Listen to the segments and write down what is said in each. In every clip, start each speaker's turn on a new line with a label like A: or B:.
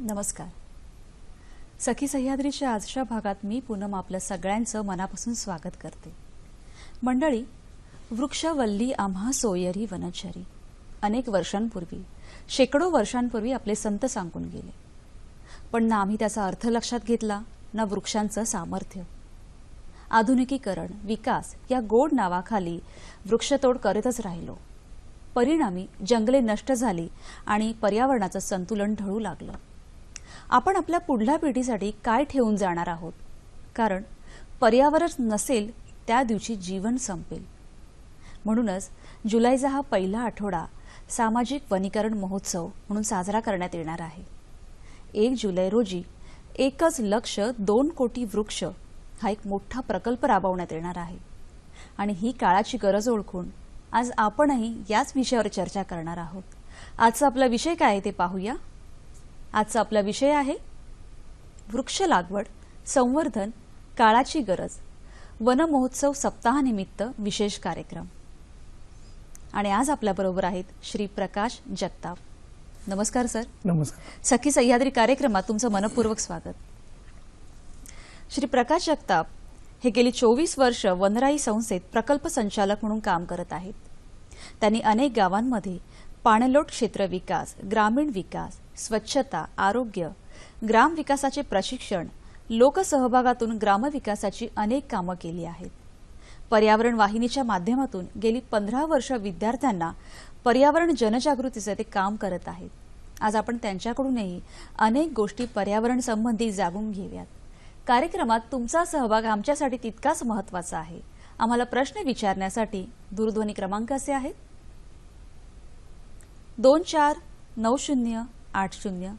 A: नमस्कार. सखी सह्याद्रीच्या आजच्या भागात मी पूनम आपल्या सगळ्यांचं मनापासून स्वागत करते. मंडळी, वृक्षवल्ली आम्हा सोयरी वनचरी अनेक वर्षांपूर्वी, शेकडो वर्षांपूर्वी आपले संत सांगून गेले. पण ना आम्ही त्याचा अर्थ लक्षात घेतला, ना वृक्षांचं सामर्थ्य. आधुनिकीकरण, विकास या गोड नावाखाली वृक्षतोड करतच राहिलो. परिणामी जंगले नष्ट झाली आणि पर्यावरणाचं संतुलन ढळू लागलं. आपण आपल्या पुढल्या पिढीसाठी काय ठेवून जाणार आहोत? कारण पर्यावरण नसेल त्या दिवशी जीवन संपेल. म्हणूनच जुलैचा हा पहिला आठवडा सामाजिक वनीकरण महोत्सव म्हणून साजरा करण्यात येणार आहे. 1 जुलै रोजी एकच लक्ष 2 कोटी वृक्ष हा एक मोठा प्रकल्प राबवण्यात येणार आहे. आणि ही काळाची गरज ओळखून आज आपणही याच विषयावर चर्चा करणार आहोत. आजचा आपला विषय काय आहे ते पाहूया. आजचा आपला विषय आहे वृक्ष लागवड, संवर्धन, काळाची गरज, वन महोत्सव सप्ताहानिमित्त विशेष कार्यक्रम. आणि आज आपल्याबरोबर आहेत श्री प्रकाश जगताप. नमस्कार सर.
B: नमस्कार.
A: सखी सह्याद्री कार्यक्रमात तुमचं मनपूर्वक स्वागत. श्री प्रकाश जगताप हे गेली 24 वर्ष वनराई संस्थेत प्रकल्प संचालक म्हणून काम करत आहेत. त्यांनी अनेक गावांमध्ये पाणलोट क्षेत्र विकास, ग्रामीण विकास, स्वच्छता, आरोग्य, ग्राम विकासाचे प्रशिक्षण, लोकसहभागातून ग्रामविकासाची अनेक कामं केली आहेत. पर्यावरण वाहिनीच्या माध्यमातून गेली 15 वर्ष विद्यार्थ्यांना पर्यावरण जनजागृतीचे ते काम करत आहेत. आज आपण त्यांच्याकडूनही अनेक गोष्टी पर्यावरण संबंधी जाणून घेऊयात. कार्यक्रमात तुमचा सहभाग आमच्यासाठी तितकाच महत्त्वाचा आहे. आम्हाला प्रश्न विचारण्यासाठी दूरध्वनी क्रमांक असे आहेत 24908050,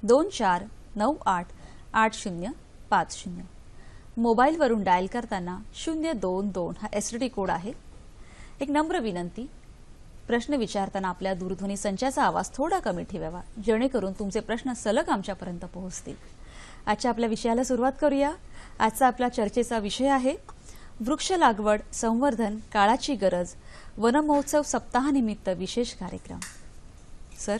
A: 24988050. मोबाईलवरून डायल करताना 022 हा एसटीडी कोड आहे. एक नम्र विनंती, प्रश्न विचारताना आपल्या दूरध्वनी संचाचा आवाज थोडा कमी ठेवावा, जेणेकरून तुमचे प्रश्न सलग आमच्यापर्यंत पोहोचतील. आजच्या आपल्या विषयाला सुरुवात करूया. आजचा आपल्या चर्चेचा विषय आहे वृक्ष लागवड, संवर्धन, काळाची गरज, वन महोत्सव सप्ताहानिमित्त विशेष कार्यक्रम. सर,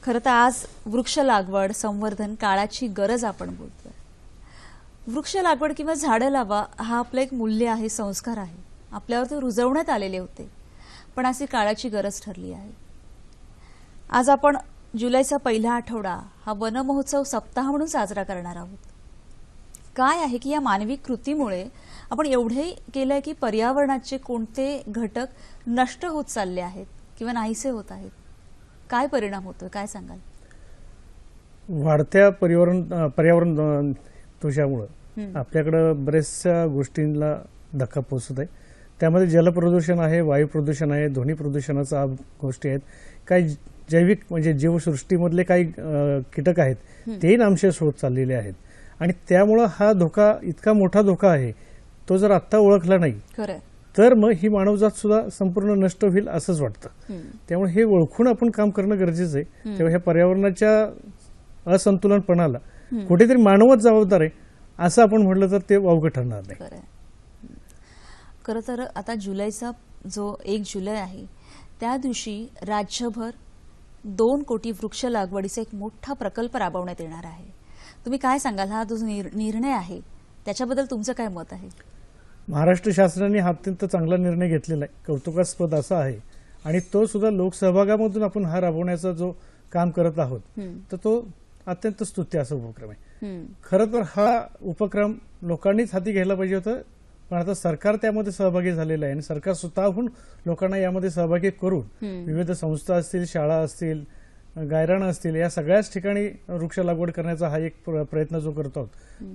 A: खरं तर आज वृक्ष लागवड, संवर्धन, काळाची गरज आपण बोलतोय. वृक्ष लागवड किंवा झाडं लावा हा आपलं एक मूल्य आहे, संस्कार आहे. आपल्यावर ते रुजवण्यात आलेले होते, पण अशी काळाची गरज ठरली आहे. आज आपण जुलैचा पहिला आठवडा हा वन महोत्सव सप्ताह म्हणून साजरा करणार आहोत. काय आहे की या मानवी कृतीमुळे आपण एवढे केलंय की पर्यावरणाचे कोणते घटक नष्ट होत चालले आहेत किंवा नाहीसे होत आहेत? काय परिणाम होतोय, काय सांगाल?
B: वाढत्या पर्यावरण दोषामुळे आपल्याकडे बऱ्याचशा गोष्टींना धक्का पोहोचत आहे. त्यामध्ये जलप्रदूषण आहे, वायू प्रदूषण आहे, ध्वनी प्रदूषणाच्या गोष्टी आहेत. काही जैविक म्हणजे जीवसृष्टीमधले काही कीटक आहेत तेही नामशेष होत चाललेले आहेत. आणि त्यामुळे हा धोका इतका मोठा धोका आहे, तो जर आत्ता ओळखला नाही तर मग ही मानवजात सुद्धा संपूर्ण नष्ट होईल असंच वाटतं. त्यामुळे हे ओळखून आपण काम करणं गरजेचं आहे. तेव्हा ह्या पर्यावरणाच्या असंतुलनपणाला कुठेतरी मानवच जबाबदार आहे असं आपण म्हटलं तर ते वावगं ठरणार नाही.
A: खरं तर आता जुलैचा जो 1 जुलै आहे त्या दिवशी राज्यभर 2 कोटी वृक्ष लागवडीचा एक मोठा प्रकल्प राबवण्यात येणार आहे. तुम्ही काय सांगाल, हा जो निर्णय आहे त्याच्याबद्दल तुमचं काय मत आहे?
B: महाराष्ट्र शासनाने हा अत्यंत चांगला निर्णय घेतलेला आहे, कौतुकास्पद असा आहे. आणि तो सुद्धा लोकसहभागामधून आपण हा राबवण्याचा जो काम करत आहोत तर तो अत्यंत स्तुत्य असा उपक्रम आहे. खरं तर हा उपक्रम लोकांनीच हाती घ्यायला पाहिजे होतं, पण आता सरकार त्यामध्ये सहभागी झालेलं आहे आणि सरकार स्वतःहून लोकांना यामध्ये सहभागी करून विविध संस्था असतील, शाळा असतील, गायरानं असतील, या सगळ्याच ठिकाणी वृक्ष लागवड करण्याचा हा एक प्रयत्न जो करतो आहोत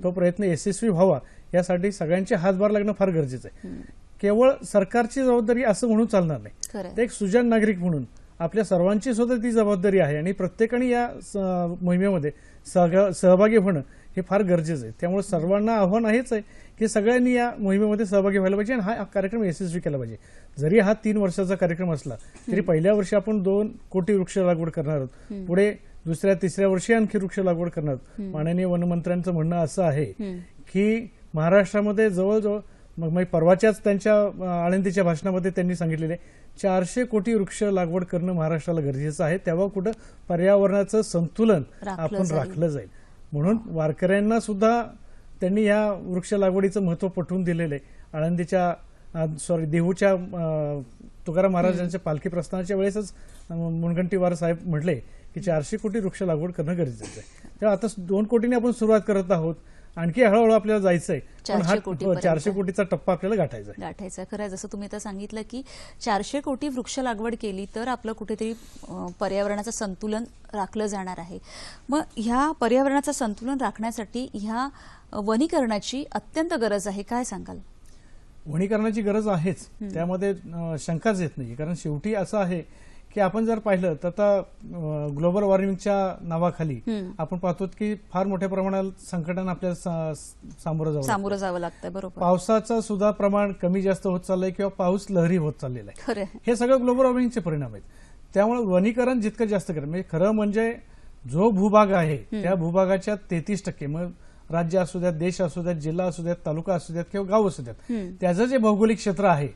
B: तो प्रयत्न यशस्वी व्हावा यासाठी सगळ्यांचे हातभार लागणं फार गरजेचं आहे. केवळ सरकारची जबाबदारी असं म्हणून चालणार नाही. ते एक सुजाण नागरिक म्हणून आपल्या सर्वांची सुद्धा ती जबाबदारी आहे आणि प्रत्येकाने या मोहिमेमध्ये सहभागी होणं हे फार गरजेचं आहे. त्यामुळे सर्वांना आव्हान हेच आहे की सगळ्यांनी या मोहिमेमध्ये सहभागी व्हायला पाहिजे आणि हा कार्यक्रम यशस्वी केला पाहिजे. जरी हा 3 वर्षाचा कार्यक्रम असला तरी पहिल्या वर्षी आपण 2 कोटी वृक्ष लागवड करणार आहोत. पुढे दुसऱ्या तिसऱ्या वर्षी आणखी वृक्ष लागवड करणार आहोत. माननीय वनमंत्र्यांचं म्हणणं असं आहे की महाराष्ट्रामध्ये जवळजवळ मग परवाच्याच त्यांच्या आळंदीच्या भाषणामध्ये त्यांनी सांगितलेले 400 कोटी वृक्ष लागवड करणं महाराष्ट्राला गरजेचं आहे, तेव्हा कुठं पर्यावरणाचं संतुलन आपण राखलं जाईल. म्हणून वारकऱ्यांना सुद्धा त्यांनी या वृक्ष लागवडीचं महत्व पटवून दिलेलं आहे. आळंदीच्या देहूच्या तुकाराम महाराजांच्या पालखी प्रस्थानाच्या वेळेसच मुनगंटीवार साहेब म्हटले की 400 कोटी वृक्ष लागवड करणं गरजेचं आहे. तेव्हा आता 2 कोटीने आपण सुरुवात करत आहोत, आणखी हळूहळू आपल्याला जायचंय. 400 कोटीचा टप्पा आपल्याला गाठायचा.
A: खरं जसं तुम्ही आता सांगितलं की 400 कोटी वृक्ष लागवड केली तर आपलं कुठेतरी पर्यावरणाचं संतुलन राखलं जाणार आहे. मग ह्या पर्यावरणाचं संतुलन राखण्यासाठी ह्या वनीकरणाची अत्यंत गरज आहे, काय सांगाल?
B: वनीकरणाची गरज आहेच, त्यामध्ये शंकाच येत नाही. कारण शेवटी असं आहे की आपण जर पाहिलं तर आता ग्लोबल वॉर्मिंगच्या नावाखाली आपण पाहतो की फार मोठ्या प्रमाणात संकटांना आपल्याला सामोरं जावं लागतं. बरोबर. पावसाचं सुद्धा प्रमाण कमी जास्त होत चाललंय किंवा पाऊस लहरी होत चाललेला आहे. हे सगळं ग्लोबल वॉर्मिंगचे परिणाम आहेत. त्यामुळे वनीकरण जितकं जास्त करेल, म्हणजे खरं म्हणजे जो भूभाग आहे त्या भूभागाच्या 33%, मग राज्य असू द्यात, देश असू द्यात, जिल्हा असू द्यात, तालुका असू द्यात किंवा गाव असू द्यात, त्याचं जे भौगोलिक क्षेत्र आहे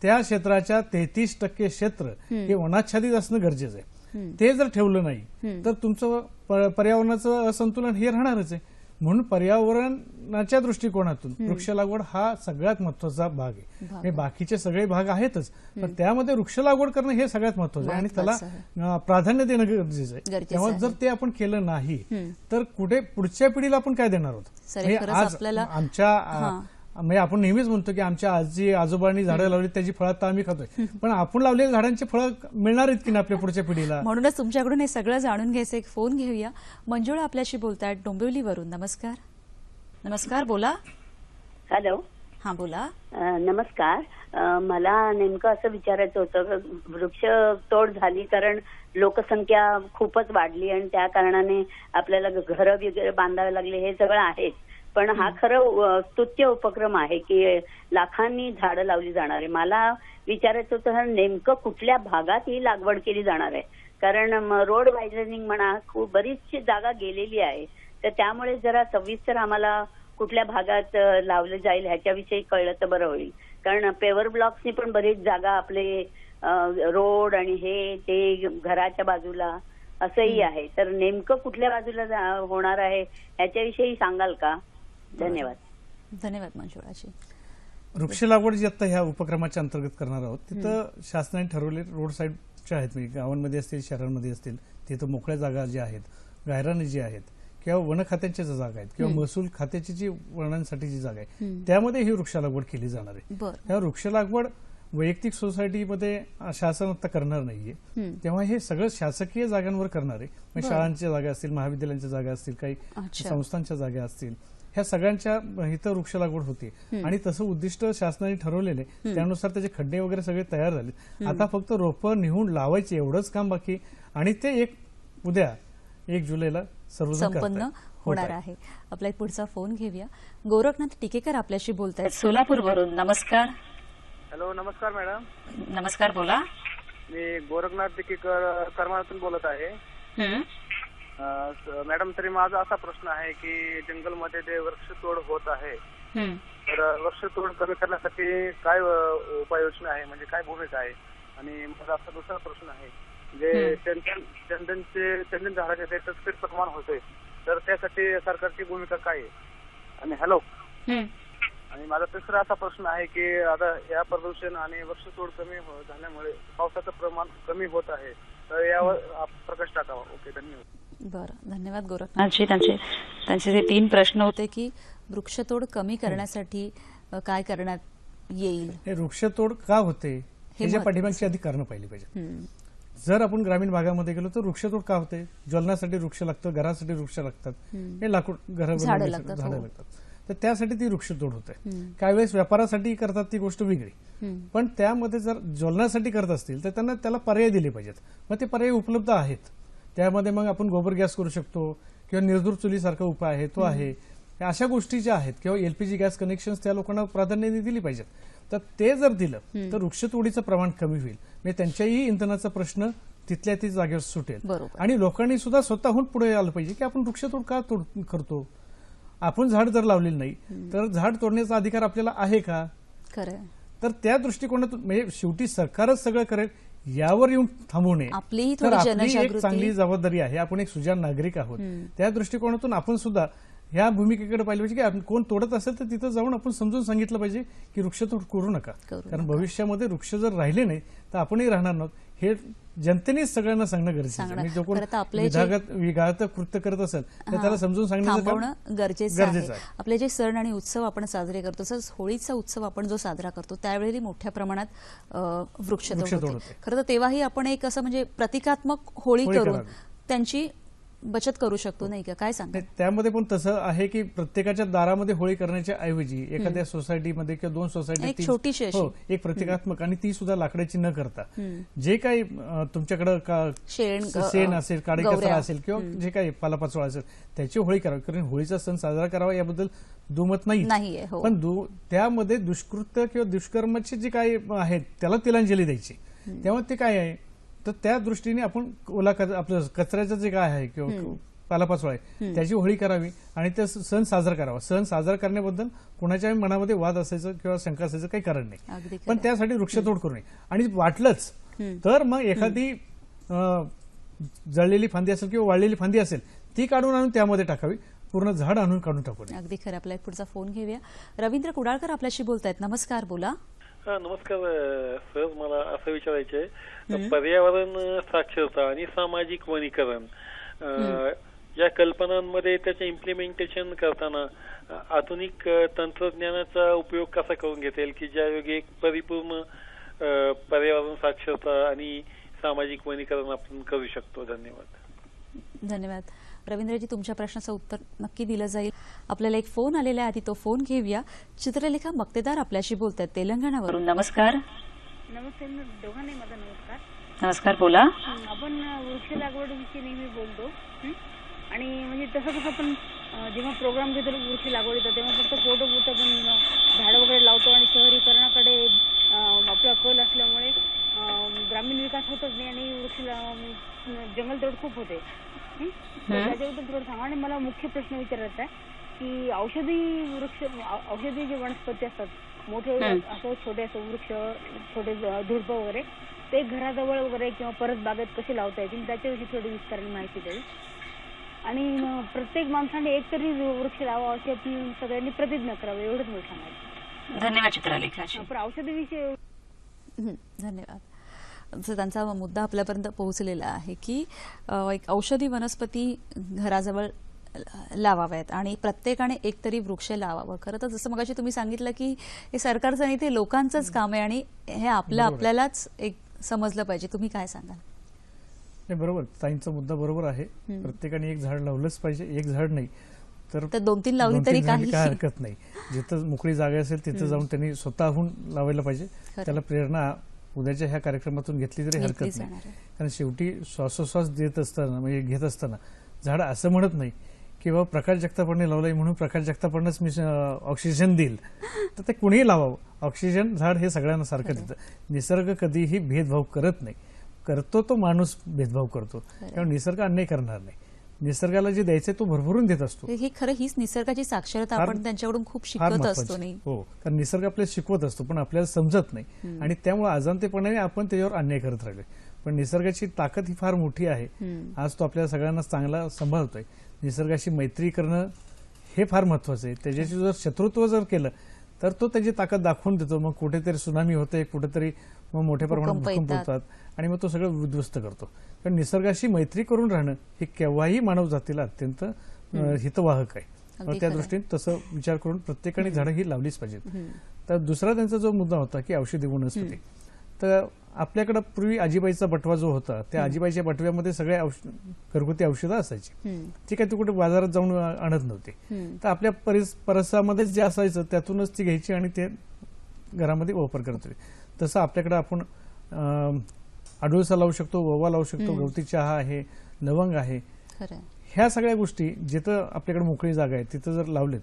B: त्या क्षेत्राच्या 33% क्षेत्र हे वनाच्छादित असणं गरजेचं आहे. ते जर ठेवलं नाही तर तुमचं पर्यावरणाचं असंतुलन हे राहणारच आहे. म्हणून पर्यावरणाच्या दृष्टिकोनातून वृक्ष लागवड हा सगळ्यात महत्वाचा भाग आहे. बाकीचे सगळे भाग आहेतच, पण त्यामध्ये वृक्ष लागवड करणं हे सगळ्यात महत्वाचं आहे आणि त्याला प्राधान्य देणं गरजेचं आहे. त्यामुळे जर ते आपण केलं नाही तर कुठे पुढच्या पिढीला आपण काय देणार आहोत? आज आमच्या म्हणजे आपण नेहमीच म्हणतो की आमच्या आजी आजोबांनी झाडं लावली त्याची फळं आता आम्ही खातोय, पण आपण लावलेल्या झाडांची फळं मिळणार आहेत की नाही आपल्या पुढच्या पिढीला?
A: म्हणूनच तुमच्याकडून हे सगळं जाणून घ्यायचं. एक फोन घेऊया. मंजुळा आपल्याशी बोलतायत डोंबिवलीवरून. नमस्कार, बोला.
C: हॅलो.
A: हा, बोला.
C: नमस्कार. मला नेमकं असं विचारायचं होतं, वृक्ष तोड झाली कारण लोकसंख्या खूपच वाढली आणि त्या कारणाने आपल्याला घरं वगैरे बांधावे लागले, हे सगळं आहेच. पण हा खरं स्तुत्य उपक्रम आहे की लाखांनी झाडं लावली जाणार आहे. मला विचारायचं होतं नेमकं कुठल्या भागात ही लागवड केली जाणार आहे? कारण रोड वायडनिंग म्हणा, खूप बरीचशी जागा गेलेली आहे, तर त्यामुळे जरा सविस्तर आम्हाला कुठल्या भागात लावलं जाईल ह्याच्याविषयी कळलं तर बरं होईल. कारण पेवर ब्लॉक्सनी पण बरीच जागा आपले रोड आणि हे ते घराच्या बाजूला असंही आहे, तर नेमकं कुठल्या बाजूला होणार आहे ह्याच्याविषयी सांगाल का? धन्यवाद
A: मंजुळाजी.
B: वृक्ष लागवड जी आता ह्या उपक्रमाच्या अंतर्गत करणार आहोत तिथं शासनाने ठरवले रोड साईडच्या आहेत, म्हणजे गावांमध्ये असतील, शहरांमध्ये असतील, तिथं मोकळ्या जागा ज्या आहेत, गायराने जी आहेत किंवा वन खात्यांच्या जागा आहेत किंवा महसूल खात्याची जी वनांसाठीची जागा आहे त्यामध्ये ही वृक्ष लागवड केली जाणार आहे. त्या वृक्ष लागवड वैयक्तिक सोसायटीमध्ये शासन आता करणार नाहीये, तेव्हा हे सगळं शासकीय जागांवर करणार आहे. म्हणजे शाळांच्या जागा असतील, महाविद्यालयांच्या जागा असतील, काही संस्थांच्या जागा असतील, ह्या सगळ्यांच्या इथं वृक्ष लागवड होते आणि तसं उद्दिष्ट शासनाने ठरवलेले, त्यानुसार त्याचे खड्डे वगैरे सगळे तयार झाले. आता फक्त रोपं नेऊन लावायचे एवढंच काम बाकी, आणि ते उद्या 1 जुलैला
A: संपन्न होणार आहे. आपला एक पुढचा फोन घेऊया. गोरखनाथ टिकेकर आपल्याशी बोलतायत सोलापूरवरून. नमस्कार.
D: हॅलो. नमस्कार मॅडम.
A: नमस्कार, बोला.
D: मी गोरखनाथ टिकेकर करमाळ्यातून बोलत आहे. मॅडम, तरी माझा असा प्रश्न आहे की जंगलमध्ये जे वृक्षतोड होत आहे, तर वृक्षतोड कमी करण्यासाठी काय उपाययोजना आहे, म्हणजे काय भूमिका आहे? आणि माझा असा दुसरा प्रश्न आहे, जे चंदन झाडाचे ते तस्करी प्रमाण होते, तर त्यासाठी सरकारची भूमिका काय आहे? आणि हॅलो. आणि माझा तिसरा असा प्रश्न आहे की आता या प्रदूषण आणि वृक्षतोड कमी झाल्यामुळे पावसाचं प्रमाण कमी होत आहे, तर यावर प्रकाश टाकावा. ओके, धन्यवाद.
A: बरं, धन्यवाद गोरखनाथजी. त्यांचे जे 3 प्रश्न होते की वृक्षतोड कमी करण्यासाठी काय करण्यात येईल,
B: हे वृक्षतोड का होते ह्याच्या पाठीमागची आधी कारणं पाहिली पाहिजे. जर आपण ग्रामीण भागामध्ये गेलो तर वृक्षतोड का होते? ज्वलनासाठी वृक्ष लागतं, घरासाठी वृक्ष लागतात, हे लाकूड झाडं लागतात, तर त्यासाठी ती वृक्षतोड होते. काही वेळेस व्यापारासाठी करतात, ती गोष्ट वेगळी, पण त्यामध्ये जर ज्वलनासाठी करत असतील तर त्यांना त्याला पर्याय दिले पाहिजेत. मग ते पर्याय उपलब्ध आहेत. त्यामध्ये मग आपण गोबर गॅस करू शकतो किंवा निर्धूर चुलीसारखा उपाय आहे तो आहे, अशा गोष्टी ज्या आहेत, किंवा LPG गॅस कनेक्शन त्या लोकांना प्राधान्य दिली पाहिजेत. तर ते जर दिलं तर वृक्षतोडीचं प्रमाण कमी होईल, म्हणजे त्यांच्याही इंधनाचा प्रश्न तिथल्या ती जागेवर सुटेल. आणि लोकांनी सुद्धा स्वतःहून पुढे आलं पाहिजे की आपण वृक्षतोड का करतो. आपण झाड जर लावलेलं नाही तर झाड तोडण्याचा अधिकार आपल्याला आहे का?
A: खरं
B: तर त्या दृष्टिकोनातून म्हणजे शेवटी सरकारच सगळं करेल यावर येऊन थांबू नये.
A: आपलीही
B: तर
A: थोडी
B: आपली एक
A: जनजागृती
B: चांगली जबाबदारी आहे. आपण एक सुजाण नागरिक आहोत. त्या दृष्टिकोनातून आपण सुद्धा ह्या भूमिकेकडे पाहिलं पाहिजे की आपण कोण तोडत असेल तर तिथं जाऊन आपण समजून सांगितलं पाहिजे की वृक्षतोड करू नका. कारण भविष्यामध्ये वृक्ष जर राहिले नाही तर आपणही राहणार नाहीत. हे जनतेनेच सगळ्यांना सांगणं गरजेचं आहे. म्हणजे जो कोण विघात कृत्य करत असेल तर त्याला समजून सांगण्याचं काम
A: गरजेचं आहे. आपले जे सण आणि उत्सव आपण साजरे करतो, तसंच होळीचा उत्सव आपण जो साजरा करतो त्यावेळी मोठ्या प्रमाणात वृक्षतोड होते. खरं तर तेव्हाही आपण एक असं म्हणजे प्रतिकात्मक होळी करून त्यांची बचत करू शकतो, नाही का? काय सांगता?
B: त्यामध्ये पण तसं आहे की प्रत्येकाच्या दारामध्ये होळी करण्याच्या ऐवजी एखाद्या सोसायटीमध्ये किंवा 2 सोसायटी
A: छोटीशी
B: एक प्रतिकात्मक आणि ती सुद्धा लाकडाची न करता जे काही तुमच्याकडे शेण असेल, काडेकचरा असेल किंवा जे काही पालापाचोळा असेल त्याची होळी करावी. कारण होळीचा सण साजरा करावा याबद्दल दुमत नाही, पण त्यामध्ये दुष्कृत्य किंवा दुष्कर्माचे जे काही आहेत त्याला तिलांजली द्यायची. त्यामुळे ते काय आहे तर त्या दृष्टीने आपण आपलं कचऱ्याचं जे काय आहे किंवा पालापाचोळा आहे त्याची होळी करावी आणि ते सण साजरा करावा. सण साजरा करण्याबद्दल कोणाच्याही मनामध्ये वाद असायचं किंवा शंका असायचं काही कारण नाही, पण त्यासाठी वृक्षतोड करू नये. आणि वाटलंच तर मग एखादी जळलेली फांदी असेल किंवा वाळलेली फांदी असेल ती काढून आणून त्यामध्ये टाकावी. पूर्ण झाड आणून काढून टाकू नये.
A: अगदी खरं. आपला एक पुढचा फोन घेऊया. रवींद्र कुडाळकर आपल्याशी बोलतायत. नमस्कार, बोला.
E: नमस्कार सर, मला असं विचारायचं आहे, पर्यावरण साक्षरता आणि सामाजिक वनीकरण या कल्पनांमध्ये त्याचे इम्प्लिमेंटेशन करताना आधुनिक तंत्रज्ञानाचा उपयोग कसा करून घेता येईल की ज्यायोगे एक परिपूर्ण पर्यावरण साक्षरता आणि सामाजिक वनीकरण आपण करू शकतो. धन्यवाद.
A: धन्यवाद रवींद्रजी, तुमच्या प्रश्नाचं उत्तर नक्की दिलं जाईल. आपल्याला एक फोन आलेला आहे, आधी तो फोन घेऊया. चित्रलेखा मक्तेदार आपल्याशी बोलतात तेलंगणावरून. नमस्कार.
F: नमस्ते दोघांनी, माझा नमस्कार.
A: नमस्कार, बोला.
F: आपण वृक्ष लागवडीविषयी नेहमी बोलतो आणि म्हणजे तसं आपण जेव्हा प्रोग्राम घेतो वृक्ष लागवडीचा तेव्हा फक्त फोटो पुरतं आपण झाडं वगैरे लावतो आणि शहरीकरणाकडे आपला कल असल्यामुळे ग्रामीण विकास होतच नाही आणि वृक्ष जंगलतोड खूप होते. त्याच्याबद्दल थोडं सांगा. आणि मला मुख्य प्रश्न विचारायचा आहे की औषधी जे वनस्पती असतात मोठे असं छोटे असं वृक्ष, छोटे झुडपं वगैरे, ते घराजवळ वगैरे किंवा परत बागेत कसे लावता येतील त्याच्याविषयी थोडी विस्ताराने माहिती द्यावी. आणि प्रत्येक माणसाने एकतरी वृक्ष लावा अशी आपण सगळ्यांनी प्रतिज्ञा करावी, एवढंच मला सांगायचं.
A: धन्यवाद चित्रलेखाजी.
F: पण औषधीविषयी
A: धन्यवाद. त्यांचा मुद्दा आपल्यापर्यंत पोहोचलेला आहे की एक औषधी वनस्पती घराजवळ लावाव्यात आणि प्रत्येकाने एकतरी वृक्ष लावावं. खरं तर जसं मगाशी तुम्ही सांगितलं की हे सरकारचं नाही, ते लोकांचंच काम आहे आणि हे आपल्यालाच एक समजलं पाहिजे. तुम्ही काय सांगाल?
B: नाही, बरोबर, ताईंचा मुद्दा बरोबर आहे. प्रत्येकाने एक झाड लावलंच पाहिजे. एक झाड नाही तर
A: 2-3 लावली तरी काही
B: हरकत नाही. जिथं मोकळी जागा असेल तिथं जाऊन त्यांनी स्वतःहून लावायला पाहिजे. त्याला प्रेरणा उद्याच्या ह्या कार्यक्रमातून घेतली तरी हरकत नाही. कारण शेवटी श्वासोश्वास देत असताना म्हणजे घेत असताना झाड असं म्हणत नाही की बाबा प्रकाश जगतापांनी लावलंय म्हणून प्रकाश जगतापांनाच मी ऑक्सिजन देईल, तर ते कुणीही लावावं. ऑक्सिजन झाड हे सगळ्यांना सारखं देतं. निसर्ग कधीही भेदभाव करत नाही. करतो तो माणूस भेदभाव करतो. त्यामुळे निसर्ग अन्याय करणार नाही. निसर्गाला जे द्यायचंय तो भरभरून देत असतो.
A: हे खरं हीच निसर्गाची साक्षरता आपण त्यांच्याकडून खूप शिकत असतो. नाही
B: हो, कारण निसर्ग आपल्याला शिकवत असतो पण आपल्याला समजत नाही आणि त्यामुळे अजाणतेपणाने आपण त्याच्यावर अन्याय करत राहिलोय. पण निसर्गाची ताकद ही फार मोठी आहे. आज तो आपल्याला सगळ्यांना चांगला सांभाळतोय. निसर्गाशी मैत्री करणं हे फार महत्वाचं आहे. त्याच्याशी जर शत्रुत्व जर केलं तर तो त्याची ताकद दाखवून देतो. मग कुठेतरी सुनामी होते, कुठेतरी मग मोठ्या प्रमाणात भूकंप होतात आणि मग तो सगळं उद्ध्वस्त करतो. पण निसर्गाशी मैत्री करून राहणं हे केव्हाही मानव जातीला अत्यंत हितवाहक आहे. त्या दृष्टीने तसं विचार करून प्रत्येकाने झाडं ही लावलीच पाहिजेत. तर दुसरा त्यांचा जो मुद्दा होता की औषधी वनस्पती, तर आपल्याकडे पूर्वी आजीबाईचा बटवा जो होता त्या आजीबाईच्या बटव्यामध्ये सगळे घरगुती औषधं असायची. ती काही ती कुठे बाजारात जाऊन आणत नव्हती. तर आपल्या परिसरामध्ये जे असायचं त्यातूनच ती घ्यायची आणि ते घरामध्ये वापर करत होते. तसं आपल्याकडे आपण अडुळसा लावू शकतो, ओवा लावू शकतो, गवती चहा आहे, लवंग आहे. ह्या सगळ्या गोष्टी जिथं आपल्याकडे मोकळी जागा आहे तिथं जर लावलेत,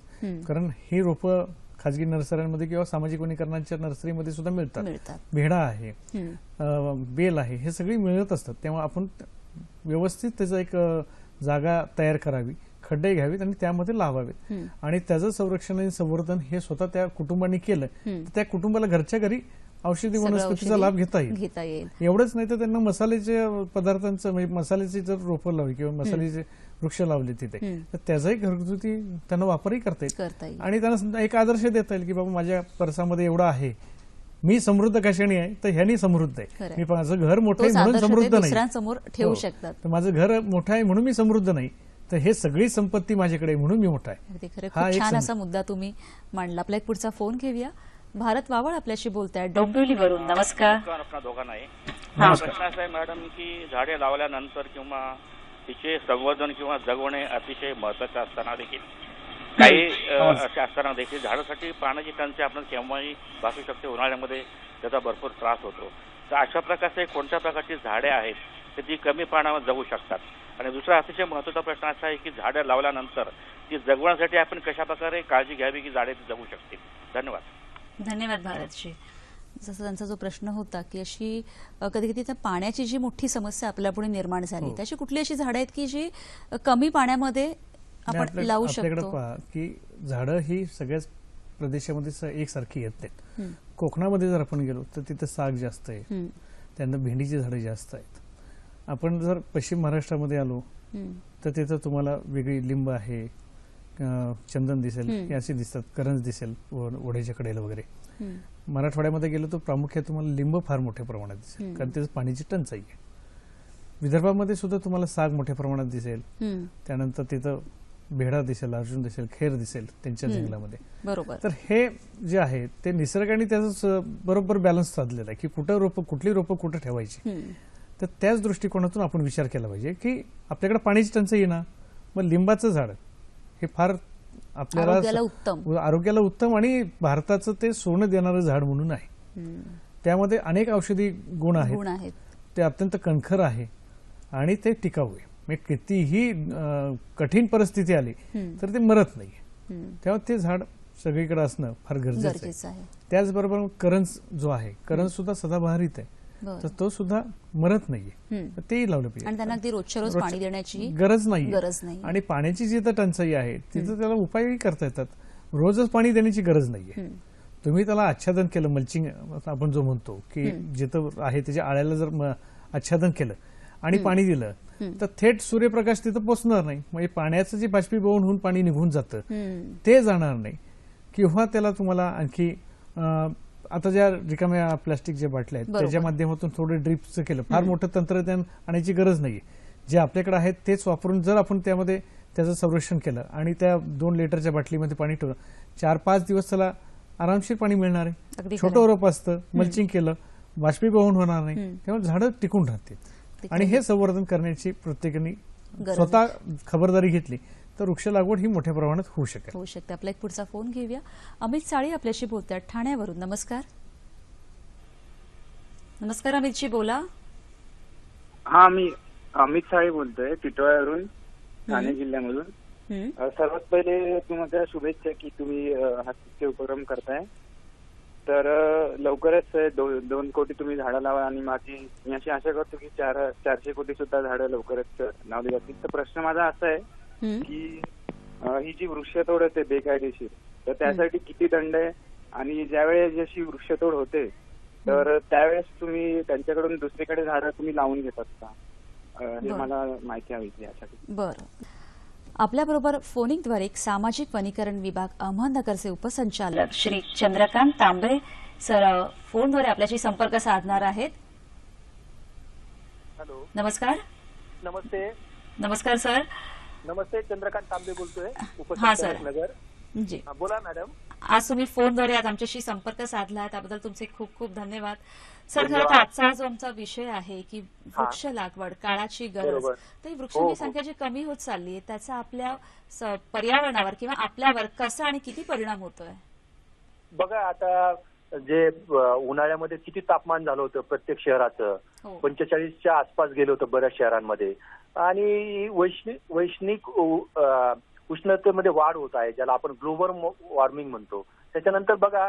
B: कारण ही रोपं खाजगी नर्सऱ्यांमध्ये किंवा सामाजिक वनीकरणाच्या नर्सरीमध्ये सुद्धा मिळतात. भेडा आहे, बेल आहे, हे सगळी मिळत असतात. तेव्हा आपण व्यवस्थित त्याचं एक जागा तयार करावी खड्डे घ्यावेत आणि त्यामध्ये लावावेत आणि त्याचं संरक्षण आणि संवर्धन हे स्वतः त्या कुटुंबाने केलं तर त्या कुटुंबाला घरच्या घरी औषधी वनस्पतीचा लाभ घेता येईल. एवढंच नाही तर त्यांना मसाल्याच्या पदार्थांचं म्हणजे मसाल्याची जर रोपं लावली किंवा मसाल्याचे वृक्ष लावले तिथे तर त्याचाही घरगुती त्यांना वापरही करता येईल आणि त्यांना एक आदर्श देता येईल की बाबा माझ्या परसामध्ये एवढं आहे, मी समृद्ध कशाने आहे तर ह्यानी समृद्ध आहे. मी माझं घर मोठं आहे म्हणून समृद्ध नाही,
A: समोर ठेवू शकतात.
B: तर माझं घर मोठं आहे म्हणून मी समृद्ध नाही, तर हे सगळी संपत्ती माझ्याकडे म्हणून मी मोठा आहे.
A: खूप छान असा मुद्दा तुम्ही मांडला. आपला एक पुढचा फोन घेऊया. भारत वावळ आपल्याशी बोलताय डोंबिवलीवरून. नमस्कार.
G: दोघांनाही प्रश्न असा आहे मॅडम की झाडे लावल्यानंतर किंवा तिचे संवर्धन किंवा जगवणे अतिशय महत्वाचे असताना देखील काही असे असताना देखील झाडासाठी पाण्याची टंचाई आपण केव्हाही भासू शकते. उन्हाळ्यामध्ये त्याचा भरपूर त्रास होतो. तर अशा प्रकारचे कोणत्या प्रकारची झाडे आहेत तर ती कमी पाण्यावर जगू शकतात. आणि दुसरा अतिशय महत्वाचा प्रश्न असा आहे की झाडे लावल्यानंतर ती जगवण्यासाठी आपण कशा प्रकारे काळजी घ्यावी की झाडे जगू शकतील. धन्यवाद.
A: धन्यवाद भारतजी. जसं त्यांचा जो प्रश्न होता की अशी कधी कधी त्या पाण्याची जी मोठी समस्या आपल्यापुढे निर्माण झाली त्याची कुठली अशी झाडं आहेत की जी कमी पाण्यामध्ये आपण लावू शकतो.
B: पहा की झाडं ही सगळ्याच प्रदेशामध्ये एकसारखी येत नाहीत. कोकणामध्ये जर आपण गेलो तर तिथे साग जास्त आहे, त्यांना भेंडीची झाडं जास्त आहेत. आपण जर पश्चिम महाराष्ट्रामध्ये आलो तर तिथं तुम्हाला वेगळी लिंब आहे, चंदन दिसेल, हे असे दिसतात, करंज दिसेल ओढ्याच्या कडेला वगैरे. मराठवाड्यामध्ये गेलो तर प्रामुख्याने तुम्हाला लिंब फार मोठ्या प्रमाणात दिसेल कारण त्याचं पाण्याची टंचाई आहे. विदर्भामध्ये सुद्धा तुम्हाला साग मोठ्या प्रमाणात दिसेल, त्यानंतर तिथं भेडा दिसेल, अर्जुन दिसेल, खेर दिसेल त्यांच्या जंगलामध्ये.
A: बरोबर.
B: तर हे जे आहे ते निसर्गाने त्याचं बरोबर बॅलन्स साधलेला आहे की कुठली रोपं कुठं ठेवायची. तर त्याच दृष्टिकोनातून आपण विचार केला पाहिजे की आपल्याकडे पाण्याची टंचाई आहे ना, मग लिंबाचं झाड हे फार आपल्याला आरोग्याला उत्तम आणि भारताचं ते सोनं देणारं झाड म्हणून आहे. त्यामध्ये अनेक औषधी गुण आहेत, ते अत्यंत कणखर आहे आणि ते टिकाऊ आहे. म्हणजे कितीही कठीण परिस्थिती आली तर ते मरत नाही. तेव्हा ते झाड सगळीकडे असणं फार गरजेचं आहे. त्याचबरोबर करंज जो आहे, करंज सुद्धा सदाबहारित आहे, तर तो सुद्धा मरत नाहीये, तेही लावलं पाहिजे.
A: आणि त्यांना अगदी रोजच्या रोज पाणी देण्याची
B: गरज नाही. आणि पाण्याची जिथं टंचाई आहे तिथं त्याला उपायही करता येतात. रोजच पाणी देण्याची गरज नाहीये. तुम्ही त्याला आच्छादन केलं, मल्चिंग आपण जो म्हणतो की जिथं आहे त्याच्या आळ्याला जर आच्छादन केलं आणि पाणी दिलं तर थेट सूर्यप्रकाश तिथं पोचणार नाही. म्हणजे पाण्याचं जे बाष्पीभवन होऊन पाणी निघून जातं ते जाणार नाही. किंवा त्याला तुम्हाला आणखी आता ज्या रिकाम्या प्लास्टिकच्या बाटल्या आहेत त्याच्या माध्यमातून थोडं ड्रिपचं केलं, फार मोठं तंत्रज्ञान आणायची गरज नाहीये. जे आपल्याकडे आहेत तेच वापरून जर आपण त्यामध्ये त्याचं संरक्षण केलं आणि त्या 2 लिटरच्या बाटलीमध्ये पाणी ठेवलं, 4-5 दिवस त्याला आरामशीर पाणी मिळणार आहे. छोटं रोप असतं, मल्चिंग केलं, बाष्पीभवन होणार नाही, तेव्हा झाडं टिकून राहतील. आणि हे संवर्धन करण्याची प्रत्येकाने स्वतः खबरदारी घेतली तर वृक्ष लागवड ही मोठ्या प्रमाणात होऊ शकते.
A: आपला एक पुढचा फोन घेऊया. अमित साळी आपल्याशी बोलतात ठाण्यावरून. नमस्कार. नमस्कार अमितजी, बोला.
H: हा, मी अमित साळी बोलतोय टिटवाळ्यावरून, ठाणे जिल्ह्यामधून. सर्वात पहिले तुम्हाला शुभेच्छा की तुम्ही हा उपक्रम करताय. तर लवकरच 2 कोटी तुम्ही झाडं लावा आणि मी अशी आशा करतो की 400 कोटी सुद्धा झाडं लवकरच लावली जातील. तर प्रश्न माझा असा आहे की ही जी वृक्षतोड होते बेकायदेशीर, तर त्यासाठी किती दंड आहे आणि ज्यावेळेस जशी वृक्षतोड होते तर त्यावेळेस तुम्ही त्यांच्याकडून दुसरीकडे झाडं तुम्ही लावून घेतात का, हे मला माहिती हवी यासाठी.
A: बरं. आपल्याबरोबर फोनिंगद्वारे सामाजिक वनीकरण विभाग अहमदनगरचे उपसंचालक श्री चंद्रकांत तांबे सर फोनद्वारे आपल्याशी संपर्क साधणार आहेत.
D: हॅलो.
A: नमस्कार.
D: नमस्ते.
A: नमस्कार सर.
D: नमस्ते, चंद्रकांत तांबे बोलतोय,
A: हा सर.
D: नगर.
A: जी,
D: बोला मॅडम.
A: आज तुम्ही फोनद्वारे आज आमच्याशी संपर्क साधला, त्याबद्दल तुमचे खूप खूप धन्यवाद. सर, खरं तर आजचा जो आमचा विषय आहे की वृक्ष लागवड, काळाची गरज, तर वृक्षांची संख्या जी कमी होत चालली आहे त्याचा आपल्या पर्यावरणावर किंवा आपल्यावर कसा आणि किती परिणाम होतोय?
I: बघा, आता जे उन्हाळ्यामध्ये किती तापमान झालं होतं प्रत्येक शहराचं, 45च्या आसपास गेलं होतं बऱ्याच शहरांमध्ये. आणि वैश्विक उष्णतेमध्ये वाढ होत आहे, ज्याला आपण ग्लोबल वॉर्मिंग म्हणतो. त्याच्यानंतर बघा,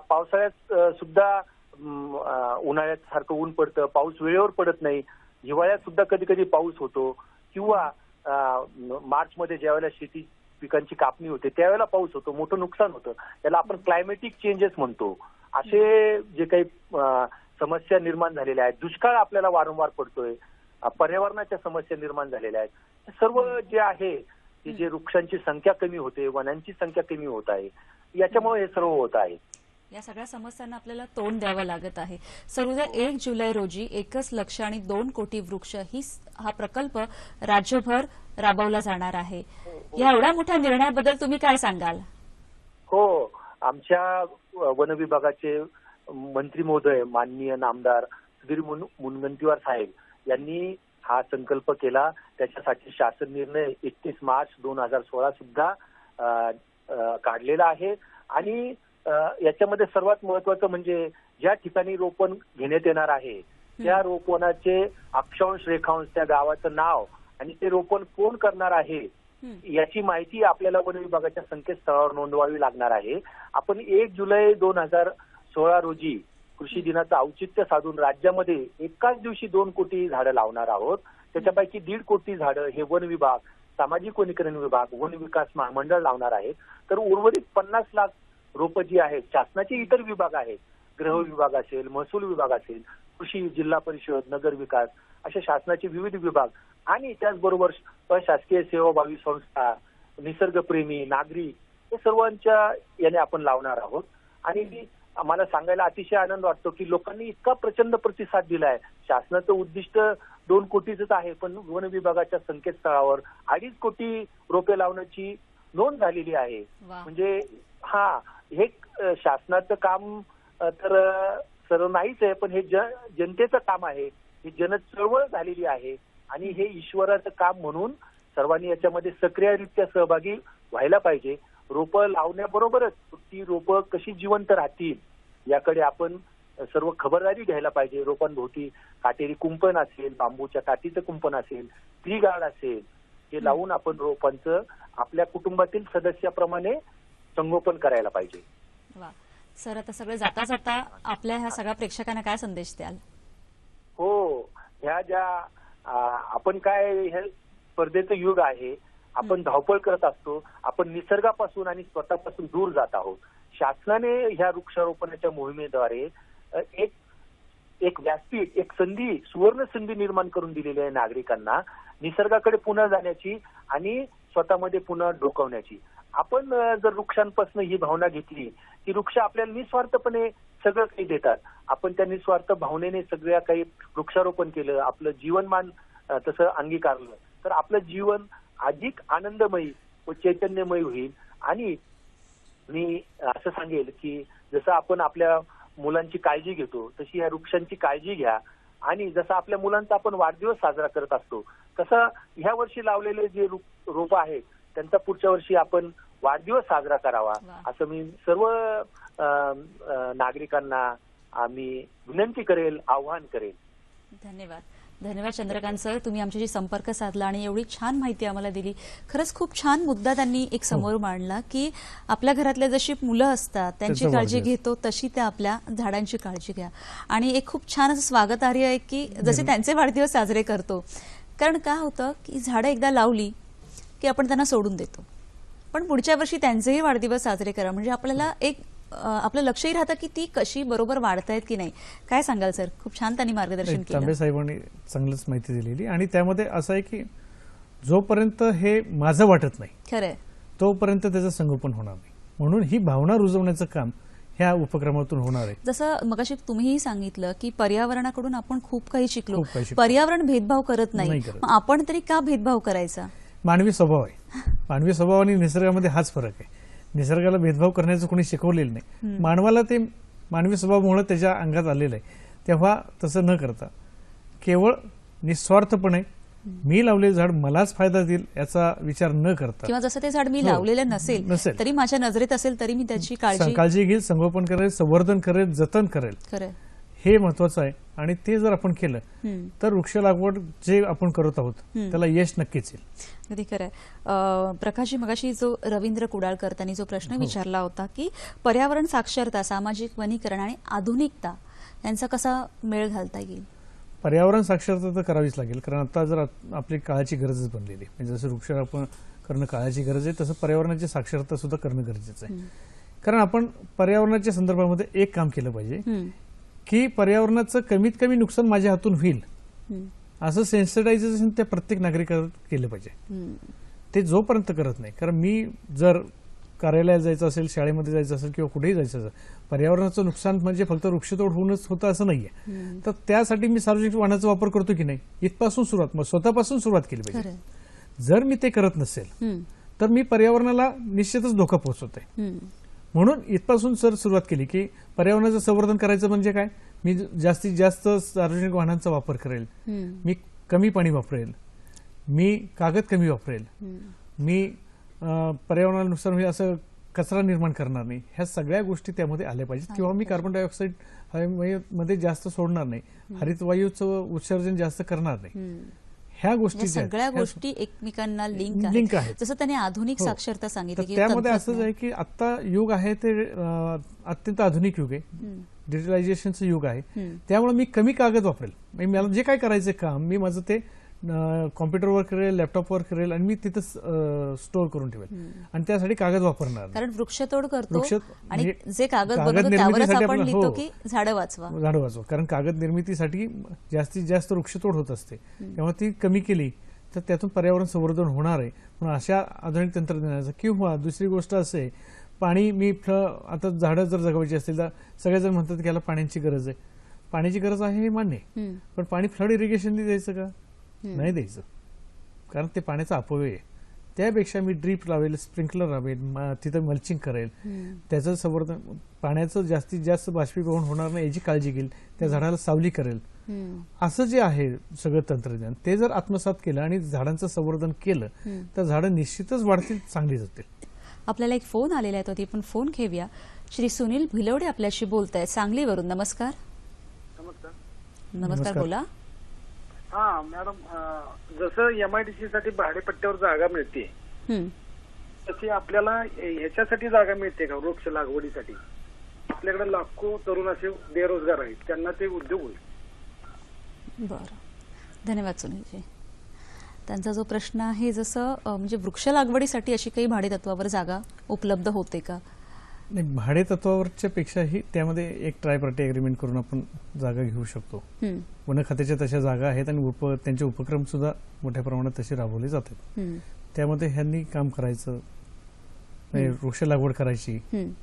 I: पावसाळ्यात सुद्धा उन्हाळ्यात सारखं ऊन पडतं, पाऊस वेळेवर पडत नाही. हिवाळ्यात सुद्धा कधी कधी पाऊस होतो किंवा मार्चमध्ये ज्यावेळेला शेती पिकांची कापणी होते त्यावेळेला पाऊस होतो, मोठं नुकसान होतं. त्याला आपण क्लायमेटिक चेंजेस म्हणतो. असे जे काही समस्या निर्माण झालेल्या आहेत, दुष्काळ आपल्याला वारंवार पडतोय, पर्यावरणाच्या समस्या निर्माण झालेल्या आहेत, हे सर्व जे आहे की जे वृक्षांची संख्या कमी होते, वनांची संख्या कमी होत आहे, याच्यामुळे हे सर्व होत आहे.
A: या सगळ्या समस्यांना आपल्याला तोंड द्यावं लागत आहे. सर, उद्या 1 जुलै रोजी 1 लक्ष आणि 2 कोटी वृक्ष हा प्रकल्प राज्यभर राबवला जाणार आहे. या एवढ्या मोठ्या निर्णयाबद्दल तुम्ही काय सांगाल?
I: हो, आमच्या वन विभागाचे मंत्री महोदय माननीय नामदार सुधीर मुनगंटीवार साहेब यांनी हा संकल्प केला. त्याच्यासाठी शासन निर्णय 31 मार्च 2016 सुद्धा काढलेला आहे. आणि याच्यामध्ये सर्वात महत्वाचं म्हणजे ज्या ठिकाणी रोपण घेण्यात येणार आहे त्या रोपणाचे अक्षांश रेखांश, त्या गावाचं नाव आणि ते रोपण कोण करणार आहे याची माहिती आपल्याला वन विभागाच्या संकेतस्थळावर नोंदवावी लागणार आहे. आपण 1 जुलै 2016 रोजी कृषी दिनाचं औचित्य साधून राज्यामध्ये एकाच दिवशी 2 कोटी झाडं लावणार आहोत. त्याच्यापैकी 1.5 कोटी झाडं हे वन विभाग, सामाजिक वनीकरण विभाग, वन विकास महामंडळ लावणार आहेत. तर उर्वरित 50 लाख रोपं जी आहेत शासनाचे इतर विभाग आहेत, गृह विभाग असेल, महसूल विभाग असेल, कृषी, जिल्हा परिषद, नगर विकास असे शासनाचे विविध विभाग आणि त्याचबरोबर अशासकीय सेवाभावी संस्था, निसर्गप्रेमी नागरिक हे सर्वांच्या याने आपण लावणार आहोत. आणि आम्हाला सांगायला अतिशय आनंद वाटतो की लोकांनी इतका प्रचंड प्रतिसाद दिलाय. शासनाचं उद्दिष्ट 2 कोटीच आहे, पण वन विभागाच्या संकेतस्थळावर 2.5 कोटी रोपे लावण्याची नोंद झालेली आहे. म्हणजे हे शासनाचं काम तर सर्व नाहीच आहे, पण हे जनतेचं काम आहे, ही जन चळवळ झालेली आहे आणि हे ईश्वराचं काम म्हणून सर्वांनी याच्यामध्ये सक्रियरित्या सहभागी व्हायला पाहिजे. रोपं लावण्याबरोबरच ती रोपं कशी जिवंत राहतील याकडे आपण सर्व खबरदारी घ्यायला पाहिजे. रोपांभोवती काटेरी कुंपण असेल, बांबूच्या काठीचं कुंपण असेल, ट्री गार्ड असेल, हे लावून आपण रोपांचं आपल्या कुटुंबातील सदस्याप्रमाणे संगोपन करायला पाहिजे.
A: वा सर, आता सगळं जाता जाता आपल्या ह्या सगळ्या प्रेक्षकांना काय संदेश द्याल?
I: हो, ह्या ज्या आपण काय हे स्पर्धेचं युग आहे, आपण धावपळ करत असतो, आपण निसर्गापासून आणि स्वतःपासून दूर जात आहोत. शासनाने ह्या वृक्षारोपणाच्या मोहिमेद्वारे एक व्यासपीठ, एक संधी, सुवर्ण संधी निर्माण करून दिलेली आहे नागरिकांना निसर्गाकडे पुन्हा जाण्याची आणि स्वतःमध्ये पुन्हा डोकावण्याची. आपण जर वृक्षांपासून ही भावना घेतली की वृक्ष आपल्याला निस्वार्थपणे सगळं काही देतात, आपण त्या निस्वार्थ भावनेने सगळ्या काही वृक्षारोपण केलं, आपलं जीवनमान तसं अंगीकारलं, तर आपलं जीवन अधिक आनंदमयी व चैतन्यमयी होईल. आणि मी असं सांगेल की जसं आपण आपल्या मुलांची काळजी घेतो तशी ह्या वृक्षांची काळजी घ्या. आणि जसं आपल्या मुलांचा आपण वाढदिवस साजरा करत असतो तसं ह्या वर्षी लावलेले जे रोप आहेत त्यांचा पुढच्या वर्षी आपण वाढदिवस साजरा करावा, असं मी सर्व नागरिकांना आम्ही विनंती करेल, आवाहन करेल.
A: धन्यवाद. धन्यवाद चंद्रकांत सर, तुम्ही आमच्याशी संपर्क साधला आणि एवढी छान माहिती आम्हाला दिली. खरंच खूप छान मुद्दा त्यांनी एक समोर मांडला की आपल्या घरातल्या जशी मुलं असतात त्यांची काळजी घेतो तशी त्या आपल्या झाडांची काळजी घ्या. आणि एक खूप छान असं स्वागतार्ह आहे की जसे त्यांचे वाढदिवस साजरे करतो. कारण काय होतं की झाडं एकदा लावली की आपण त्यांना सोडून देतो, पण पुढच्या वर्षी त्यांचेही वाढदिवस साजरे करा, म्हणजे आपल्याला एक आपलं लक्षही राहतं की ती कशी बरोबर वाढतायत की नाही. काय सांगाल सर? खूप छान त्यांनी मार्गदर्शन केलं.
B: तांबे साहेबांनी चांगलंच माहिती दिलेली. आणि त्यामध्ये असं आहे की जोपर्यंत हे माझं वाटत नाही
A: खरंय
B: तोपर्यंत त्याचं संगोपन होणार नाही, म्हणून ही भावना रुजवण्याचं काम ह्या उपक्रमातून होणार आहे.
A: जसं मगाशी तुम्हीही सांगितलं की पर्यावरणाकडून आपण खूप काही शिकलो. पर्यावरण भेदभाव करत नाही, आपण तरी का भेदभाव करायचा?
B: मानवी स्वभाव आहे. मानवी स्वभाव आणि निसर्गामध्ये हाच फरक आहे. निसर्गाला भेदभाव करण्याचं कोणी शिकवलेलं नाही, मानवाला ते मानवी स्वभावामुळे त्याच्या अंगात आलेलं आहे. तेव्हा तसं न करता केवळ निस्वार्थपणे मी लावलेलं झाड मलाच फायदा देईल याचा विचार न करता,
A: किंवा जसं ते झाड मी लावलेलं नसेल तरी माझ्या नजरेत असेल तरी मी त्याची काळजी घेईल,
B: संगोपन करेल, संवर्धन करेल, जतन करेल.
A: खरं
B: हे महत्वाचं आहे. आणि ते जर आपण केलं तर वृक्ष लागवड जे आपण करत आहोत त्याला यश नक्कीच येईल.
A: अगदी खरं आहे. प्रकाशजी, मगाशी जो रवींद्र कुडाळकर त्यांनी जो प्रश्न विचारला होता की पर्यावरण साक्षरता, सामाजिक वनीकरण आणि आधुनिकता यांचा कसा मेळ घालता येईल?
B: पर्यावरण साक्षरता तर करावीच लागेल, कारण आता जर आपली काळाची गरजच बनलेली आहे. म्हणजे जसं वृक्षारोपण करणं काळाची गरज आहे, तसं पर्यावरणाची साक्षरता सुद्धा करणं गरजेचं आहे. कारण आपण पर्यावरणाच्या संदर्भामध्ये एक काम केलं पाहिजे की पर्यावरणाचं कमीत कमी नुकसान माझ्या हातून होईल असं सेन्सिटायझेशन त्या प्रत्येक नागरिकाला केलं पाहिजे. ते जोपर्यंत करत नाही, कारण मी जर कार्यालयात जायचं असेल, शाळेमध्ये जायचं असेल किंवा कुठेही जायचं असेल, पर्यावरणाचं नुकसान म्हणजे फक्त वृक्षतोड होऊनच होतं असं नाहीये. तर त्यासाठी मी सार्वजनिक वाहनाचा वापर करतो की नाही, इथपासून सुरुवात, मग स्वतःपासून सुरुवात केली पाहिजे. जर मी ते करत नसेल तर मी पर्यावरणाला निश्चितच धोका पोहोचवते. म्हणून इथपासून जर सुरुवात केली की पर्यावरणाचं संवर्धन करायचं म्हणजे काय, मी जास्तीत जास्त सार्वजनिक वाहनांचा वापर करेल, मी कमी पाणी वापरेल, मी कागद कमी वापरेल, मी पर्यावरणाला नुकसान होईल असं कचरा निर्माण करणार नाही, ह्या सगळ्या गोष्टी त्यामध्ये आल्या पाहिजेत. किंवा मी कार्बन डायऑक्साईड हवेमध्ये जास्त सोडणार नाही, हरितवायूचं उत्सर्जन जास्त करणार नाही. ह्या गोष्टी
A: सगळ्या गोष्टी एकमेकांना लिंक आहेत. जसं त्याने आधुनिक साक्षरता सांगितली,
B: त्यामध्ये असंच आहे की आता युग आहे ते अत्यंत आधुनिक युग आहे, डिजिटलायझेशनचं युग आहे. त्यामुळे मी कमी कागद वापरेल, मला जे काय करायचं काम मी माझं ते कॉम्प्युटरवर करेल, लॅपटॉपवर करेल आणि मी तिथं स्टोअर करून ठेवेल आणि त्यासाठी कागद वापरणार.
A: कारण वृक्षतोड करतो आणि जे कागद बनवतो त्यावरच आपण लिहितो की झाडं वाचवा.
B: कारण कागद निर्मितीसाठी जास्तीत जास्त वृक्षतोड होत असते, तेव्हा ती कमी केली तर त्यातून पर्यावरण संवर्धन होणार आहे. म्हणून अशा आधुनिक तंत्रज्ञानाचं. किंवा दुसरी गोष्ट असे, पाणी मी आता झाडं जर जगवायची असतील तर सगळेजण म्हणतात की याला पाण्याची गरज आहे. पाण्याची गरज आहे हे मान्य आहे, पण पाणी फ्लड इरिगेशनने द्यायचं का, नाही द्यायचं, कारण ते पाण्याचा अपव्यय आहे. त्यापेक्षा मी ड्रीप लावेल, स्प्रिंकलर लावेल, तिथं मल्चिंग करेल, त्याचं संवर्धन, पाण्याचं जास्तीत जास्त बाष्पीभवन होणार नाही याची काळजी घेईल, त्या झाडाला सावली करेल. असं जे आहे सगळं तंत्रज्ञान ते जर आत्मसात केलं आणि झाडांचं संवर्धन केलं तर झाडं निश्चितच वाढतील, चांगली जातील.
A: आपल्याला एक फोन आलेला आहे, तो ती पण फोन घेऊया. श्री सुनील भिलवडे आपल्याशी बोलतायत सांगलीवरून. नमस्कार. नमस्कार, बोला.
D: हा मॅडम, जसं MIDC साठी भाडेपट्ट्यावर जागा मिळते तशी आपल्याला ह्याच्यासाठी जागा मिळते का, वृक्ष लागवडीसाठी? आपल्याकडे लाखो तरुण असे बेरोजगार आहेत, त्यांना ते उद्योग होईल.
A: बरं, धन्यवाद सुनीलजी. त्यांचा जो प्रश्न आहे, जसं म्हणजे वृक्ष लागवडीसाठी अशी काही भाडेतत्वावर जागा उपलब्ध होते का?
B: नाही, भाडेतत्वावरच्या पेक्षाही त्यामध्ये एक ट्राय पार्टी अग्रीमेंट करून आपण जागा घेऊ शकतो. वन खात्याच्या तशा जागा आहेत आणि त्यांचे उपक्रम सुद्धा मोठ्या प्रमाणात तसे राबवले जातात. त्यामध्ये ह्यांनी काम करायचं, वृक्ष लागवड करायची,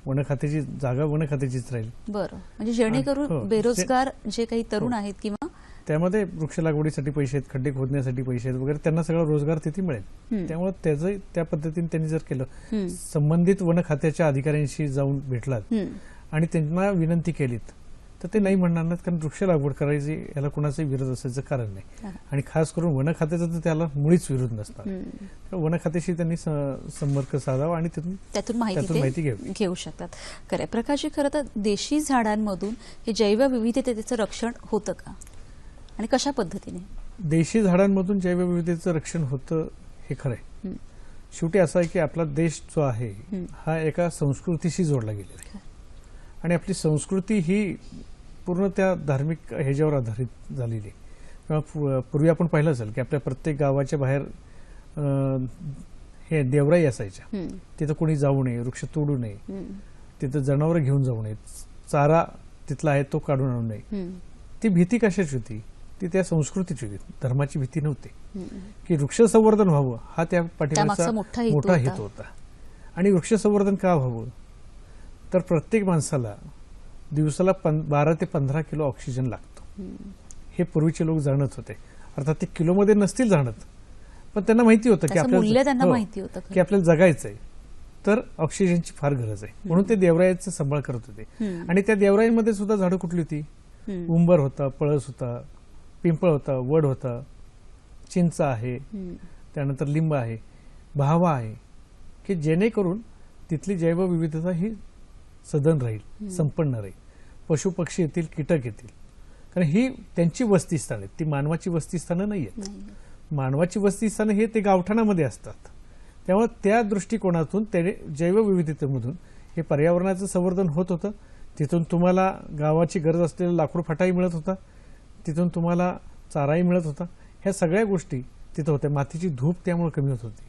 B: वन खात्याची जागा वन खात्याचीच राहील.
A: बरं, म्हणजे जेणेकरून बेरोजगार जे काही तरुण आहेत किंवा
B: त्यामध्ये वृक्ष लागवडीसाठी पैसे आहेत, खड्डे खोदण्यासाठी पैसे आहेत वगैरे, त्यांना सगळा रोजगार तिथे मिळेल. त्यामुळे त्याचं त्या पद्धतीने त्यांनी जर केलं, संबंधित वन खात्याच्या अधिकाऱ्यांशी जाऊन भेटलात आणि त्यांना विनंती केलीत तर ते नाही म्हणणार नाहीत, कारण वृक्ष लागवड करायची याला कुणाचाही विरोध असायचं कारण नाही. आणि खास करून वन खात्याचा तर त्याला मुळीच विरोध नसणार. वन खात्याशी त्यांनी संपर्क साधावा आणि त्यातून माहिती
A: घेऊ शकतात. खरं प्रकाशजी, खरं तर देशी झाडांमधून हे जैवविविधतेचं रक्षण होतं का आणि कशा पद्धतीने?
B: देशी झाडांमधून जैवविविधतेचं रक्षण होतं हे खरंय. शेवटी असं आहे की आपला देश जो आहे हा एका संस्कृतीशी जोडला गेलेला आहे आणि आपली संस्कृती ही पूर्ण त्या धार्मिक ह्याच्यावर आधारित झालेली. किंवा पूर्वी आपण पाहिलं असेल की आपल्या प्रत्येक गावाच्या बाहेर हे देवराई असायच्या, तिथं कोणी जाऊ नये, वृक्ष तोडू नये, तिथं जनावरं घेऊन जाऊ नये, चारा तिथला आहे तो काढून आणू नये. ती भीती कशाची होती? ती त्या संस्कृतीची होती, धर्माची भीती नव्हती. की वृक्ष संवर्धन व्हावं हा त्या पाठीमागचा मोठा हेतू होता. आणि वृक्ष संवर्धन का व्हावं तर प्रत्येक माणसाला दिवसाला 12 ते 15 किलो ऑक्सिजन लागतो. हे पूर्वीचे लोक जाणत होते. अर्थात ते किलोमध्ये नसतील जाणत, पण त्यांना माहिती होतं की आपल्याला जगायचंय, तर ऑक्सिजनची फार गरज आहे. म्हणून ते देवरायांचा सांभाळ करत होते. आणि त्या देवरायांमध्ये सुद्धा झाडं कुठली होती? उंबर होता, पळस होता, पिंपळ होता, वड होता, चिंच आहे, त्यानंतर लिंब आहे, भावा आहे, की जेणेकरून तिथली जैवविविधता ही सधन राहील, संपन्न राहील. पशु पक्षी येतील, कीटक येतील, कारण ही त्यांची वस्तीस्थान आहेत, ती मानवाची वस्तीस्थानं नाही आहेत. मानवाची वस्तीस्थानं हे ते गावठाणामध्ये असतात. त्यामुळे त्या दृष्टिकोनातून त्याने जैवविविधतेमधून हे पर्यावरणाचं संवर्धन होत होतं. तिथून तुम्हाला गावाची गरज असलेला लाकूड फटाही मिळत होता. तिथून तुम्हाला चाराही मिळत होता. ह्या सगळ्या गोष्टी तिथं होत्या. मातीची धूप त्यामुळे कमी होत होती.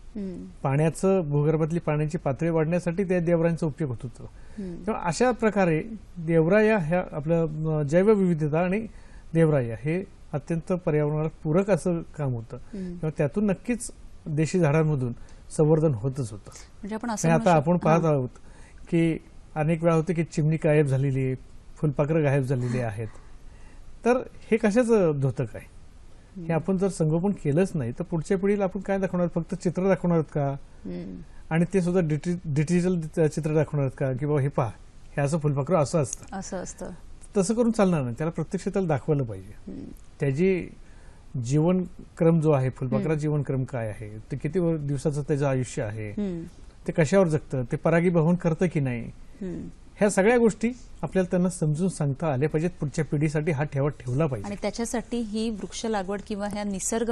B: पाण्याचं भूगर्भातली पाण्याची पातळी वाढण्यासाठी त्या देवरांचा उपयोग होत होता. तेव्हा अशा प्रकारे देवराया ह्या आपलं जैवविविधता आणि देवराया हे अत्यंत पर्यावरणाला पूरक असं काम होतं. तेव्हा त्यातून नक्कीच देशी झाडांमधून संवर्धन होतच होतं.
A: म्हणजे आपण
B: आणि आता आपण पाहत आहोत की अनेक वेळा होते की चिमणी गायब झालेली आहे, फुलपाखरं गायब झालेली आहेत. तर हे कशाचं द्योतक आहे? हे आपण जर संगोपन केलंच नाही तर पुढच्या पिढीला आपण काय दाखवणार? फक्त चित्र दाखवणार का? आणि ते सुद्धा डिजिटल चित्र दाखवणार का की बाबा हे पहा, हे असं फुलपाखरं असं असतं. तसं करून चालणार नाही. त्याला प्रत्यक्ष त्याला दाखवलं पाहिजे. त्याची जीवनक्रम जो आहे, फुलपाखराचा जीवनक्रम काय आहे, ते किती दिवसाचं त्याचं आयुष्य आहे, ते कशावर जगतं, ते परागीभवन करतं की नाही, ह्या सगळ्या गोष्टी आपल्याला त्यांना समजून सांगता आल्या पाहिजेत. पुढच्या पिढीसाठी हा ठेवला पाहिजे.
A: आणि त्याच्यासाठी ही वृक्ष लागवड किंवा ह्या निसर्ग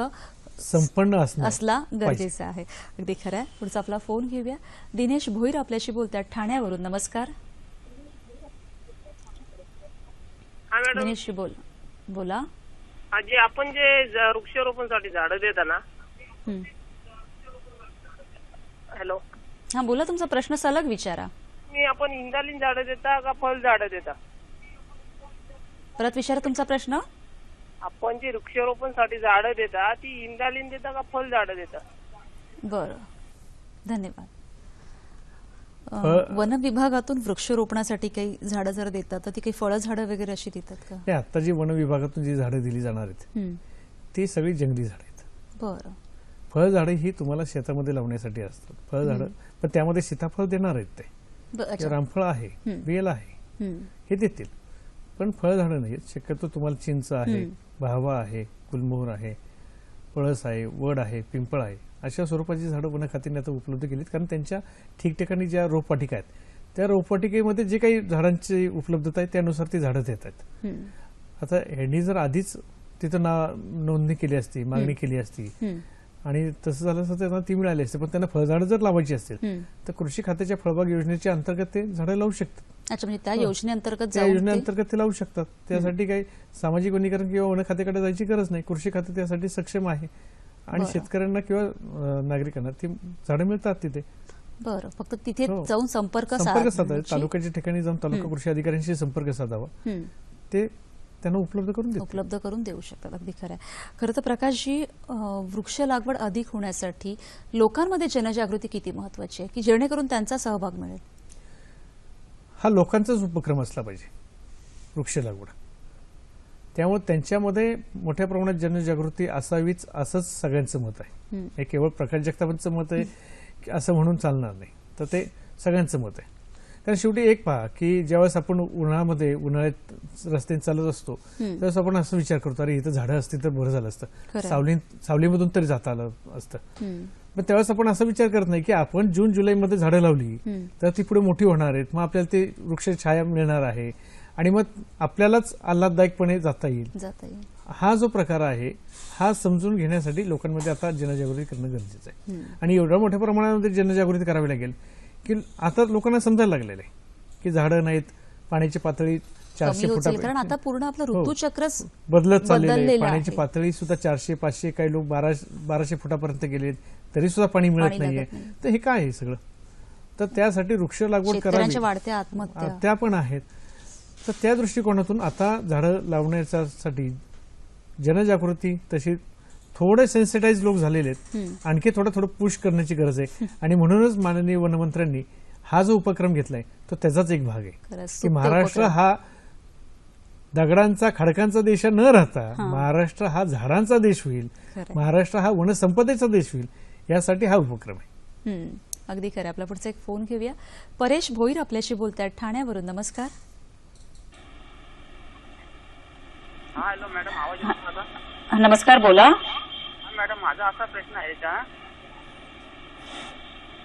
B: संपन्न
A: असला गरजेचा आहे. अगदी खरं आहे. पुढचा आपला फोन घेऊया. दिनेश भोईर आपल्याशी बोलतात ठाण्यावरून. नमस्कार दिनेश, बोला.
J: जे आपण जे वृक्षारोपणसाठी झाडं देता ना. हॅलो.
A: हा बोला, तुमचा प्रश्न सलग विचारा.
J: आपण इंदालीन झाडं देता का फळ झाडं देता?
A: परत विचारा तुमचा प्रश्न.
J: आपण जे वृक्षारोपणसाठी झाडं देता ती इंदालीन देता का फळ झाडं देता?
A: बरं, धन्यवाद. वन विभागातून वृक्षारोपणासाठी काही झाडं जर देतात तर ती काही फळ झाडं वगैरे अशी देतात का?
B: आता जी वन विभागातून जी झाडं दिली जाणार आहेत ती सगळी जंगली झाडं आहेत.
A: बरं.
B: फळ झाडं ही तुम्हाला शेतामध्ये लावण्यासाठी असतात. फळ झाडं पण त्यामध्ये सीताफळ देणार आहेत, ते रामफळ आहे, बेल आहे, हे देतील. पण फळ झाडं नाही. शक्यतो तुम्हाला चिंच आहे, भावा आहे, गुलमोहर आहे, पळस आहे, वड आहे, पिंपळ आहे, अशा स्वरूपाची झाडं वन खात्याने आता उपलब्ध केलीत. कारण त्यांच्या ठिकठिकाणी ज्या रोपवाटिका आहेत त्या रोपवाटिकेमध्ये जे काही झाडांची उपलब्धता आहे त्यानुसार ती झाडं देतात. आता ह्यांनी जर आधीच तिथं नोंदणी केली असती, मागणी केली असती आणि तसं झालं असतं त्यांना ती मिळाली असते. पण त्यांना फळझाडं जर लावायची असतील तर कृषी खात्याच्या फळबाग योजनेच्या अंतर्गत ते झाडं लावू शकतात.
A: अच्छा, म्हणजे त्या योजनेअंतर्गत
B: ते लावू शकतात. त्यासाठी काही सामाजिक वनीकरण किंवा वन खात्याकडे जायची गरज नाही. कृषी खाते त्यासाठी सक्षम आहे आणि शेतकऱ्यांना किंवा नागरिकांना ती झाडं मिळतात तिथे.
A: बरं, फक्त तिथे जाऊन संपर्क
B: साधावा. तालुक्याच्या ठिकाणी जाऊन तालुका कृषी अधिकाऱ्यांशी संपर्क साधावा. ते त्यांना उपलब्ध करून देऊ शकतात. अगदी खरं आहे. खरं तर प्रकाशजी, वृक्ष लागवड अधिक होण्यासाठी लोकांमध्ये जनजागृती किती महत्वाची आहे की जेणेकरून त्यांचा सहभाग मिळेल? हा लोकांचाच उपक्रम असला पाहिजे वृक्ष लागवड. त्यामुळे त्यांच्यामध्ये मोठ्या प्रमाणात जनजागृती असावीच असंच सगळ्यांचं मत आहे. हे केवळ प्रकाश जगतापांचं मत आहे असं म्हणून चालणार नाही, तर ते सगळ्यांचं मत आहे. कारण शेवटी एक पहा की ज्यावेळेस आपण उन्हाळ्यात रस्त्याने चालत असतो त्यावेळेस आपण असं विचार करतो, अरे इथं झाडं असतील तर बरं झालं असतं, सावलीमधून तरी जाता आलं असतं. पण त्यावेळेस आपण असा विचार करत नाही की आपण जून जुलैमध्ये झाडं लावली तर ती पुढे मोठी होणार आहेत, मग आपल्याला ते वृक्ष छाया मिळणार आहे आणि मग आपल्यालाच आल्हाददायकपणे जाता येईल. हा जो प्रकार आहे हा समजून घेण्यासाठी लोकांमध्ये आता जनजागृती करणं गरजेचं आहे. आणि एवढ्या मोठ्या प्रमाणामध्ये जनजागृती करावी लागेल की आता लोकांना समजायला लागलेलं आहे की झाडं नाहीत, पाण्याची पातळी 400 फुटापर्यंत,
A: कारण आता पूर्ण आपलं ऋतुचक्रच
B: बदलत चाललेलं आहे. पाण्याची पातळी सुद्धा 400-500, काही लोक 1200 फुटापर्यंत गेलेत तरी सुद्धा पाणी मिळत नाहीये. तर हे काय आहे सगळं? तर त्यासाठी वृक्ष लागवड करावी.
A: वाढत्या आत्महत्या
B: पण आहेत. तर त्या दृष्टिकोनातून आता झाडं लावण्यासाठी जनजागृती तशी थोडे सेन्सिटाईज लोक झालेले आहेत. आणखी थोडं पुश करण्याची गरज आहे. आणि म्हणूनच माननीय वनमंत्र्यांनी हा जो उपक्रम घेतलाय तो त्याचाच एक भाग आहे की महाराष्ट्र हा दगडांचा खडकांचा देश न राहता महाराष्ट्र हा झाडांचा देश होईल, महाराष्ट्र हा वनसंपदेचा देश होईल, यासाठी हा उपक्रम आहे.
A: अगदी खरं. आपला पुढचा एक फोन घेऊया. परेश भोईर आपल्याशी बोलतात ठाण्यावरून. नमस्कार.
J: हॅलो मॅडम, आवाज येतो माझा?
A: नमस्कार, बोला.
J: मॅडम, माझा असा प्रश्न आहे का?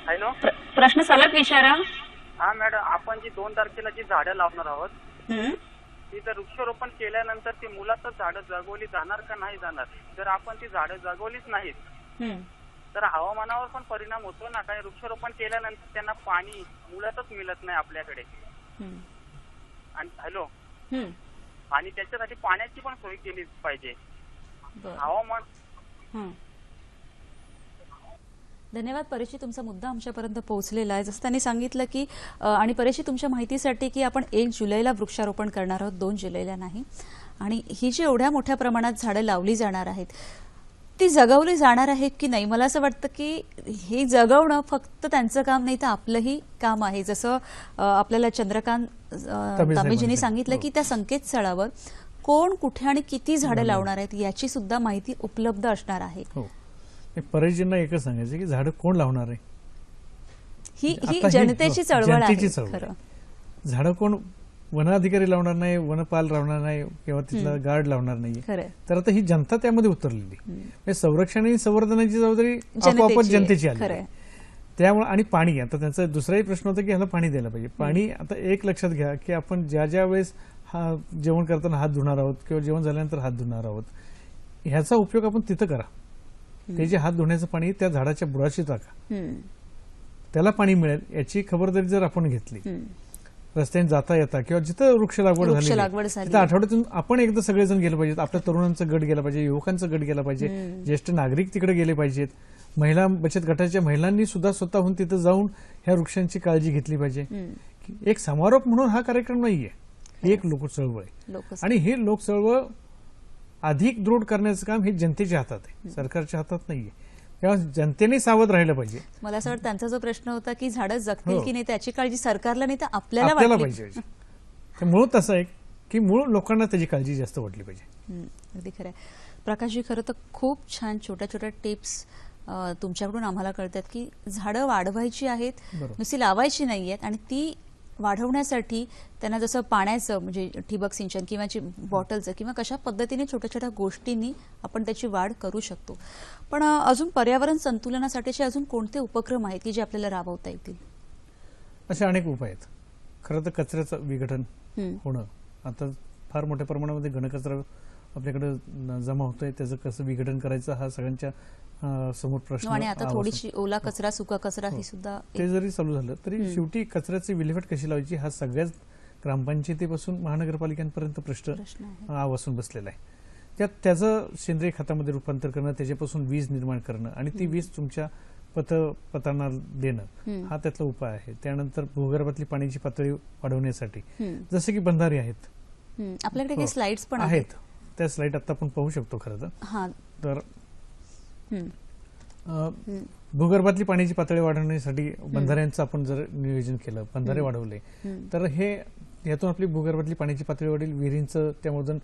J: हॅलो,
A: प्रश्न सलग विचारा.
J: हा मॅडम, आपण जी 2 तारखेला जी झाडं लावणार आहोत ती जर वृक्षारोपण केल्यानंतर ती मुलातच झाडं जगवली जाणार का नाही जाणार? जर आपण ती झाडं जगवलीच नाहीत तर हवामानावर पण परिणाम होतो ना. काही वृक्षारोपण केल्यानंतर त्यांना पाणी मुलातच मिळत नाही आपल्याकडे. आणि हॅलो, आणि त्याच्यासाठी पाण्याची पण सोय केली पाहिजे. हवामान
A: धन्यवाद परेशजी, तुमचा मुद्दा आमच्यापर्यंत पोहोचलेला आहे. जसं त्यांनी सांगितलं की आणि परेशजी तुमच्या माहितीसाठी की आपण 1 जुलैला वृक्षारोपण करणार आहोत, 2 जुलैला नाही. आणि ही जी एवढ्या मोठ्या प्रमाणात झाडं लावली जाणार आहेत ती जगवली जाणार आहेत की नाही, मला असं वाटतं की हे जगवणं फक्त त्यांचं काम नाही तर आपलंही काम आहे. जसं आपल्याला चंद्रकांत तांबेजींनी सांगितलं की त्या संकेतस्थळावर कोण कुठे आणि किती झाडं लावणार आहेत याची सुद्धा माहिती उपलब्ध असणार आहे.
B: परेशजींना एकच सांगायचं की झाडं कोण लावणार आहे,
A: ही जनतेची चळवळ आहे. खरं
B: झाडं कोण वनाधिकारी लावणार नाही, वनपाल लावणार नाही किंवा तिथला गार्ड लावणार नाही. तर आता ही जनता त्यामध्ये उतरलेली, म्हणजे संरक्षण आणि संवर्धनाची जबाबदारी आपोआपच जनतेची आली. त्यामुळे आणि पाणी, आता त्यांचा दुसराही प्रश्न होता की ह्याला पाणी द्यायला पाहिजे. पाणी आता एक लक्षात घ्या की आपण ज्या वेळेस जेवण करताना हात धुणार आहोत किंवा जेवण झाल्यानंतर हात धुणार आहोत, ह्याचा उपयोग आपण तिथं करा. ते जे हात धुण्याचं पाणी त्या झाडाच्या बुडाशी टाका, त्याला पाणी मिळेल याची खबरदारी जर आपण घेतली. रस्त्याने जाता येता किंवा जिथं वृक्ष लागवड झाली तिथं आठवड्यातून आपण एकदा सगळेजण गेले पाहिजेत. आपल्या तरुणांचा गट गेला पाहिजे, युवकांचा गट गेला पाहिजे, ज्येष्ठ नागरिक तिकडे गेले पाहिजेत. महिला बचत गटाच्या महिलांनी सुद्धा स्वतःहून तिथं जाऊन ह्या वृक्षांची काळजी घेतली पाहिजे. एक समारोप म्हणून हा कार्यक्रम नाहीये, ही एक लोक चळवळ आहे. आणि ही लोक चळवळ अधिक दृढ करण्याचं काम हे जनतेच्या हातात आहे, सरकारच्या हातात नाहीये. तेव्हा जनतेने सावध राहिलं पाहिजे.
A: मला असं वाटतं त्यांचा जो प्रश्न होता की झाडं जगतील की नाही त्याची काळजी सरकारला नाही तर आपल्याला
B: पाहिजे. मूळ तसं आहे की मूळ लोकांना त्याची काळजी जास्त वाटली पाहिजे.
A: अगदी खरं आहे. प्रकाशजी, खरं तर खूप छान छोट्या छोट्या टिप्स तुमच्याकडून आम्हाला कळतात की झाडं वाढवायची आहेत, नुसती लावायची नाही आहेत. आणि ती वाढवण्यासाठी त्यांना जसं पाण्याचं म्हणजे ठिबक सिंचन किंवा बॉटलचं किंवा कशा पद्धतीने छोट्या छोट्या गोष्टींनी आपण त्याची वाढ करू शकतो. पण अजून पर्यावरण संतुलनासाठीचे अजून कोणते उपक्रम आहेत की जे आपल्याला राबवता येतील?
B: असे अनेक उपाय आहेत. खरं तर कचऱ्याचं विघटन होणं, आता फार मोठ्या प्रमाणामध्ये घनकचरा आपल्याकडे जमा होतोय, त्याचं कसं विघटन करायचं हा सगळ्यांच्या समोर प्रश्न.
A: आणि आता थोडीशी ओला कचरा सुका कचरा ही सुद्धा
B: ते जरी चालू झालं तरी शेवटी कचऱ्याची विल्हेवाट कशी लावायची हा सगळ्याच ग्रामपंचायतीपासून महानगरपालिकांपर्यंत प्रश्न आवासून बसलेला आहे. त्याचं सेंद्रिय खतामध्ये रूपांतर करणं, त्याच्यापासून वीज निर्माण करणं आणि ती वीज तुमच्या पथांना देणं हा त्यातला उपाय आहे. त्यानंतर भूगर्भातली पाण्याची पातळी वाढवण्यासाठी जसे की बंधारे आहेत,
A: आपल्याकडे काही स्लाइड्स पण
B: आहेत, त्या स्लाइड आता आपण पाहू शकतो. खरं तर भूगर्भातली पाण्याची पातळी वाढवण्यासाठी बंधाऱ्यांचं आपण जर नियोजन केलं, बंधारे वाढवले तर यातून आपली भूगर्भातली पाण्याची पातळी वाढेल. विहिरींचं त्यामधून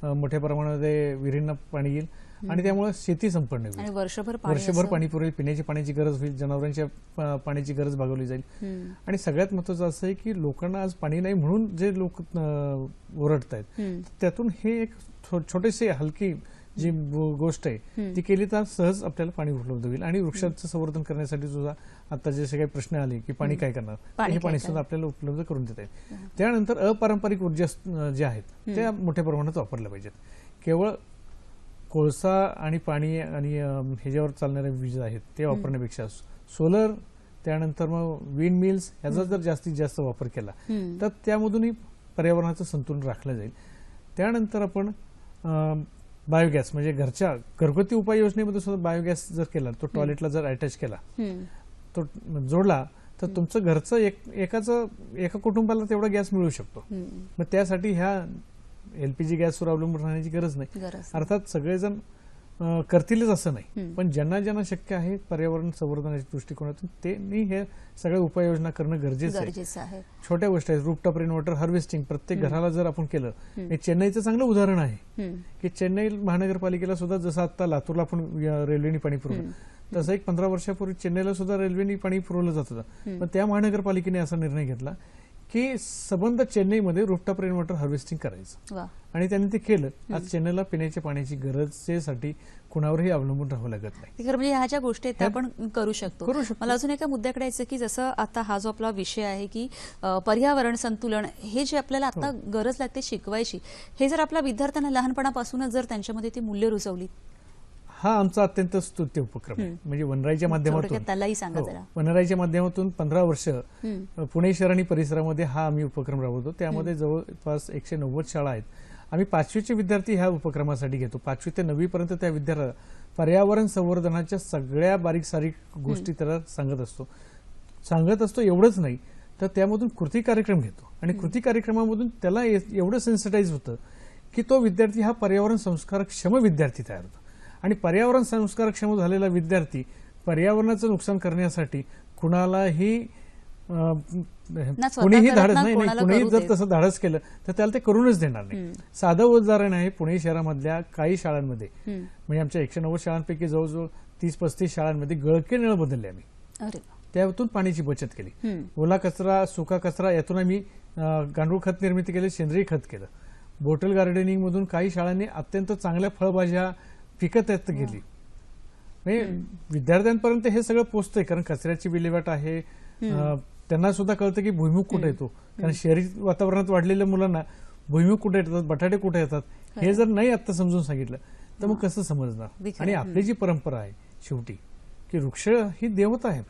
B: मोठ्या प्रमाणामध्ये विहिरींना पाणी येईल आणि त्यामुळे शेती संपन्न होईल. वर्षभर पाणी पुरेल, पिण्याची पाण्याची गरज होईल, जनावरांच्या पाण्याची गरज भागवली जाईल. आणि सगळ्यात महत्वाचं असं आहे की लोकांना आज पाणी नाही म्हणून जे लोक ओरडतायत त्यातून हे एक छोटीशी हलकी जी गोष्ट आहे ती केली तर सहज आपल्याला पाणी उपलब्ध होईल. आणि वृक्षाचं संवर्धन करण्यासाठी सुद्धा आता जसे काही प्रश्न आले की पाणी काय करणार, हे पाणी सुद्धा आपल्याला उपलब्ध करून देता येईल. त्यानंतर अपारंपरिक ऊर्जा ज्या आहेत त्या मोठ्या प्रमाणात वापरल्या पाहिजेत. केवळ कोळसा आणि पाणी आणि ह्याच्यावर चालणाऱ्या वीज आहेत ते वापरण्यापेक्षा सोलर, त्यानंतर मग विंड मिल्स याचा जर जास्तीत जास्त वापर केला तर त्यामधूनही पर्यावरणाचं संतुलन राखलं जाईल. त्यानंतर आपण बायोगॅस म्हणजे घरगुती उपाययोजनेमध्ये सुद्धा बायोगॅस जर केला, तो टॉयलेटला जर अटॅच केला, तो जोडला तर तुमचं घरचं एका कुटुंबाला तेवढा गॅस मिळू शकतो. मग त्यासाठी ह्या एलपीजी गॅसवर अवलंबून राहण्याची गरज नाही. अर्थात सगळेजण करतीलच असं नाही, पण ज्यांना ज्यांना शक्य आहे पर्यावरण संवर्धनाच्या दृष्टिकोनातून त्यांनी हे सगळ्या उपाययोजना करणं गरजेचं आहे. छोट्या गोष्टी आहेत, रूफटॉप रेन वॉटर हार्वेस्टिंग प्रत्येक घराला जर आपण केलं, हे चेन्नईचं चांगलं उदाहरण आहे की चेन्नई महानगरपालिकेला सुद्धा जसं आता लातूरला आपण रेल्वेने पाणी पुरवलं तसं एक 15 वर्षापूर्वी चेन्नईला सुद्धा रेल्वेने पाणी पुरवलं जात होतं. पण त्या महानगरपालिकेने असा निर्णय घेतला की संबंध चेन्नईमध्ये रूफटॉप रेन वॉटर हार्वेस्टिंग करायचं आणि त्यांनी ते केलं. आज चेन्नईला पिण्याच्या पाण्याची गरजेसाठी कुणावरही अवलंबून राहावं लागत नाही.
A: म्हणजे ह्या ज्या गोष्टी आहेत त्या आपण करू शकतो. मला अजून एका मुद्द्याकडे यायचं की जसं आता हा जो आपला विषय आहे की पर्यावरण संतुलन हे जे आपल्याला आता गरज लागते शिकवायची, हे जर आपल्या विद्यार्थ्यांना लहानपणापासूनच जर त्यांच्यामध्ये ती मूल्य रुजवली,
B: हा आमचा अत्यंत स्तुत्य उपक्रम आहे. म्हणजे वनराईच्या माध्यमातून 15 वर्ष पुणे शहर आणि परिसरामध्ये हा आम्ही उपक्रम राबवतो. त्यामध्ये जवळपास 190 शाळा आहेत. आम्ही 5वीचे विद्यार्थी ह्या उपक्रमासाठी घेतो. 5वी ते 9वी पर्यंत त्या विद्यार्थ्याला पर्यावरण संवर्धनाच्या सगळ्या बारीक सारीक गोष्टी त्याला सांगत असतो. एवढंच नाही तर त्यामधून कृती कार्यक्रम घेतो आणि कृती कार्यक्रमामधून त्याला एवढं सेन्सिटाईज होतं की तो विद्यार्थी हा पर्यावरण संस्कारक्षम विद्यार्थी तयार होतो. आणि पर्यावरण संस्कारक्षम झालेला विद्यार्थी पर्यावरणाचं नुकसान करण्यासाठी कुणालाही कुणीही धाडस नाही, कुणीही जर तसं धाडस केलं तर त्याला ते करूनच देणार नाही. साधं उदाहरण आहे, पुणे शहरामधल्या काही शाळांमध्ये म्हणजे आमच्या 190 शाळांपैकी जवळजवळ 30-35 शाळांमध्ये गळके नळ बदलले आम्ही. त्यातून पाण्याची बचत केली. ओला कचरा, सुका कचरा यातून आम्ही गांडूळ खत निर्मिती केली, सेंद्रिय खत केलं. बॉटल गार्डनिंग मधून काही शाळांनी अत्यंत चांगल्या फळभाज्या पिकत गेली. म्हणजे विद्यार्थ्यांपर्यंत हे सगळं पोहोचतंय कारण कचऱ्याची विल्हेवाट आहे. त्यांना सुद्धा कळतं की भुईमुग कुठे येतो, कारण शहरी वातावरणात वाढलेल्या मुलांना भुईमुग कुठे येतात, बटाटे कुठे येतात हे जर नाही आता समजून सांगितलं तर मग कसं समजणार. आणि आपली जी परंपरा आहे शेवटी की वृक्ष ही देवता आहे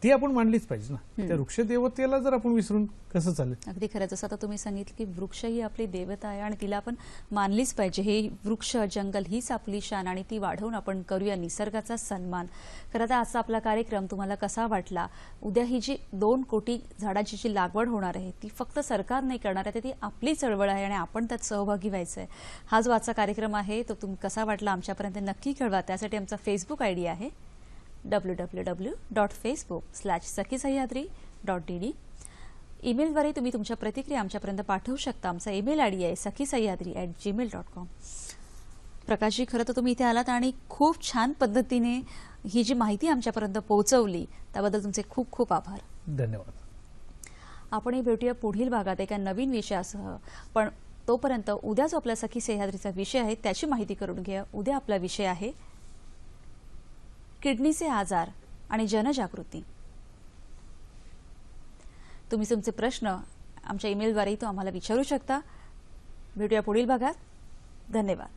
B: ती आपण मांडलीच पाहिजे ना. त्या वृक्ष देवतेला जर आपण विसरून कसं चालेल.
A: अगदी खरं. जसं आता तुम्ही सांगितलं की वृक्ष ही आपली देवता आहे आणि तिला आपण मानलीच पाहिजे. हे वृक्ष जंगल हीच आपली शान आणि ती वाढवून आपण करूया निसर्गाचा सन्मान. खरं तर आजचा आपला कार्यक्रम तुम्हाला कसा वाटला. उद्या ही जी 2 कोटी झाडांची जी लागवड होणार आहे ती फक्त सरकार नाही करणार आहे, ती आपली चळवळ आहे आणि आपण त्यात सहभागी व्हायचं आहे. हा जो आजचा कार्यक्रम आहे तो तुम्ही कसा वाटला आमच्यापर्यंत नक्की कळवा. त्यासाठी आमचा फेसबुक आयडी आहे www.facebook/sakhisayadri.dd. ईमेलद्वारे तुम्ही तुमच्या प्रतिक्रिया आमच्यापर्यंत पाठवू शकता. आमचा ईमेल आयडी आहे sakhisayadri@gmail.com. प्रकाशजी, खरं तर तुम्ही इथे आलात आणि खूप छान पद्धतीने ही जी माहिती आमच्यापर्यंत पोहोचवली त्याबद्दल तुमचे खूप खूप आभार.
B: धन्यवाद.
A: आपणही भेटूया पुढील भागात एका नवीन विषयासह. पण तोपर्यंत उद्या जो आपला सखी सह्याद्रीचा विषय आहे त्याची माहिती करून घ्या. उद्या आपला विषय आहे किडनीचे आजार आणि जनजागृती. तुम्ही तुमचे प्रश्न आमच्या ईमेलद्वारेही तो आम्हाला विचारू शकता. भेटूया पुढील भागात. धन्यवाद.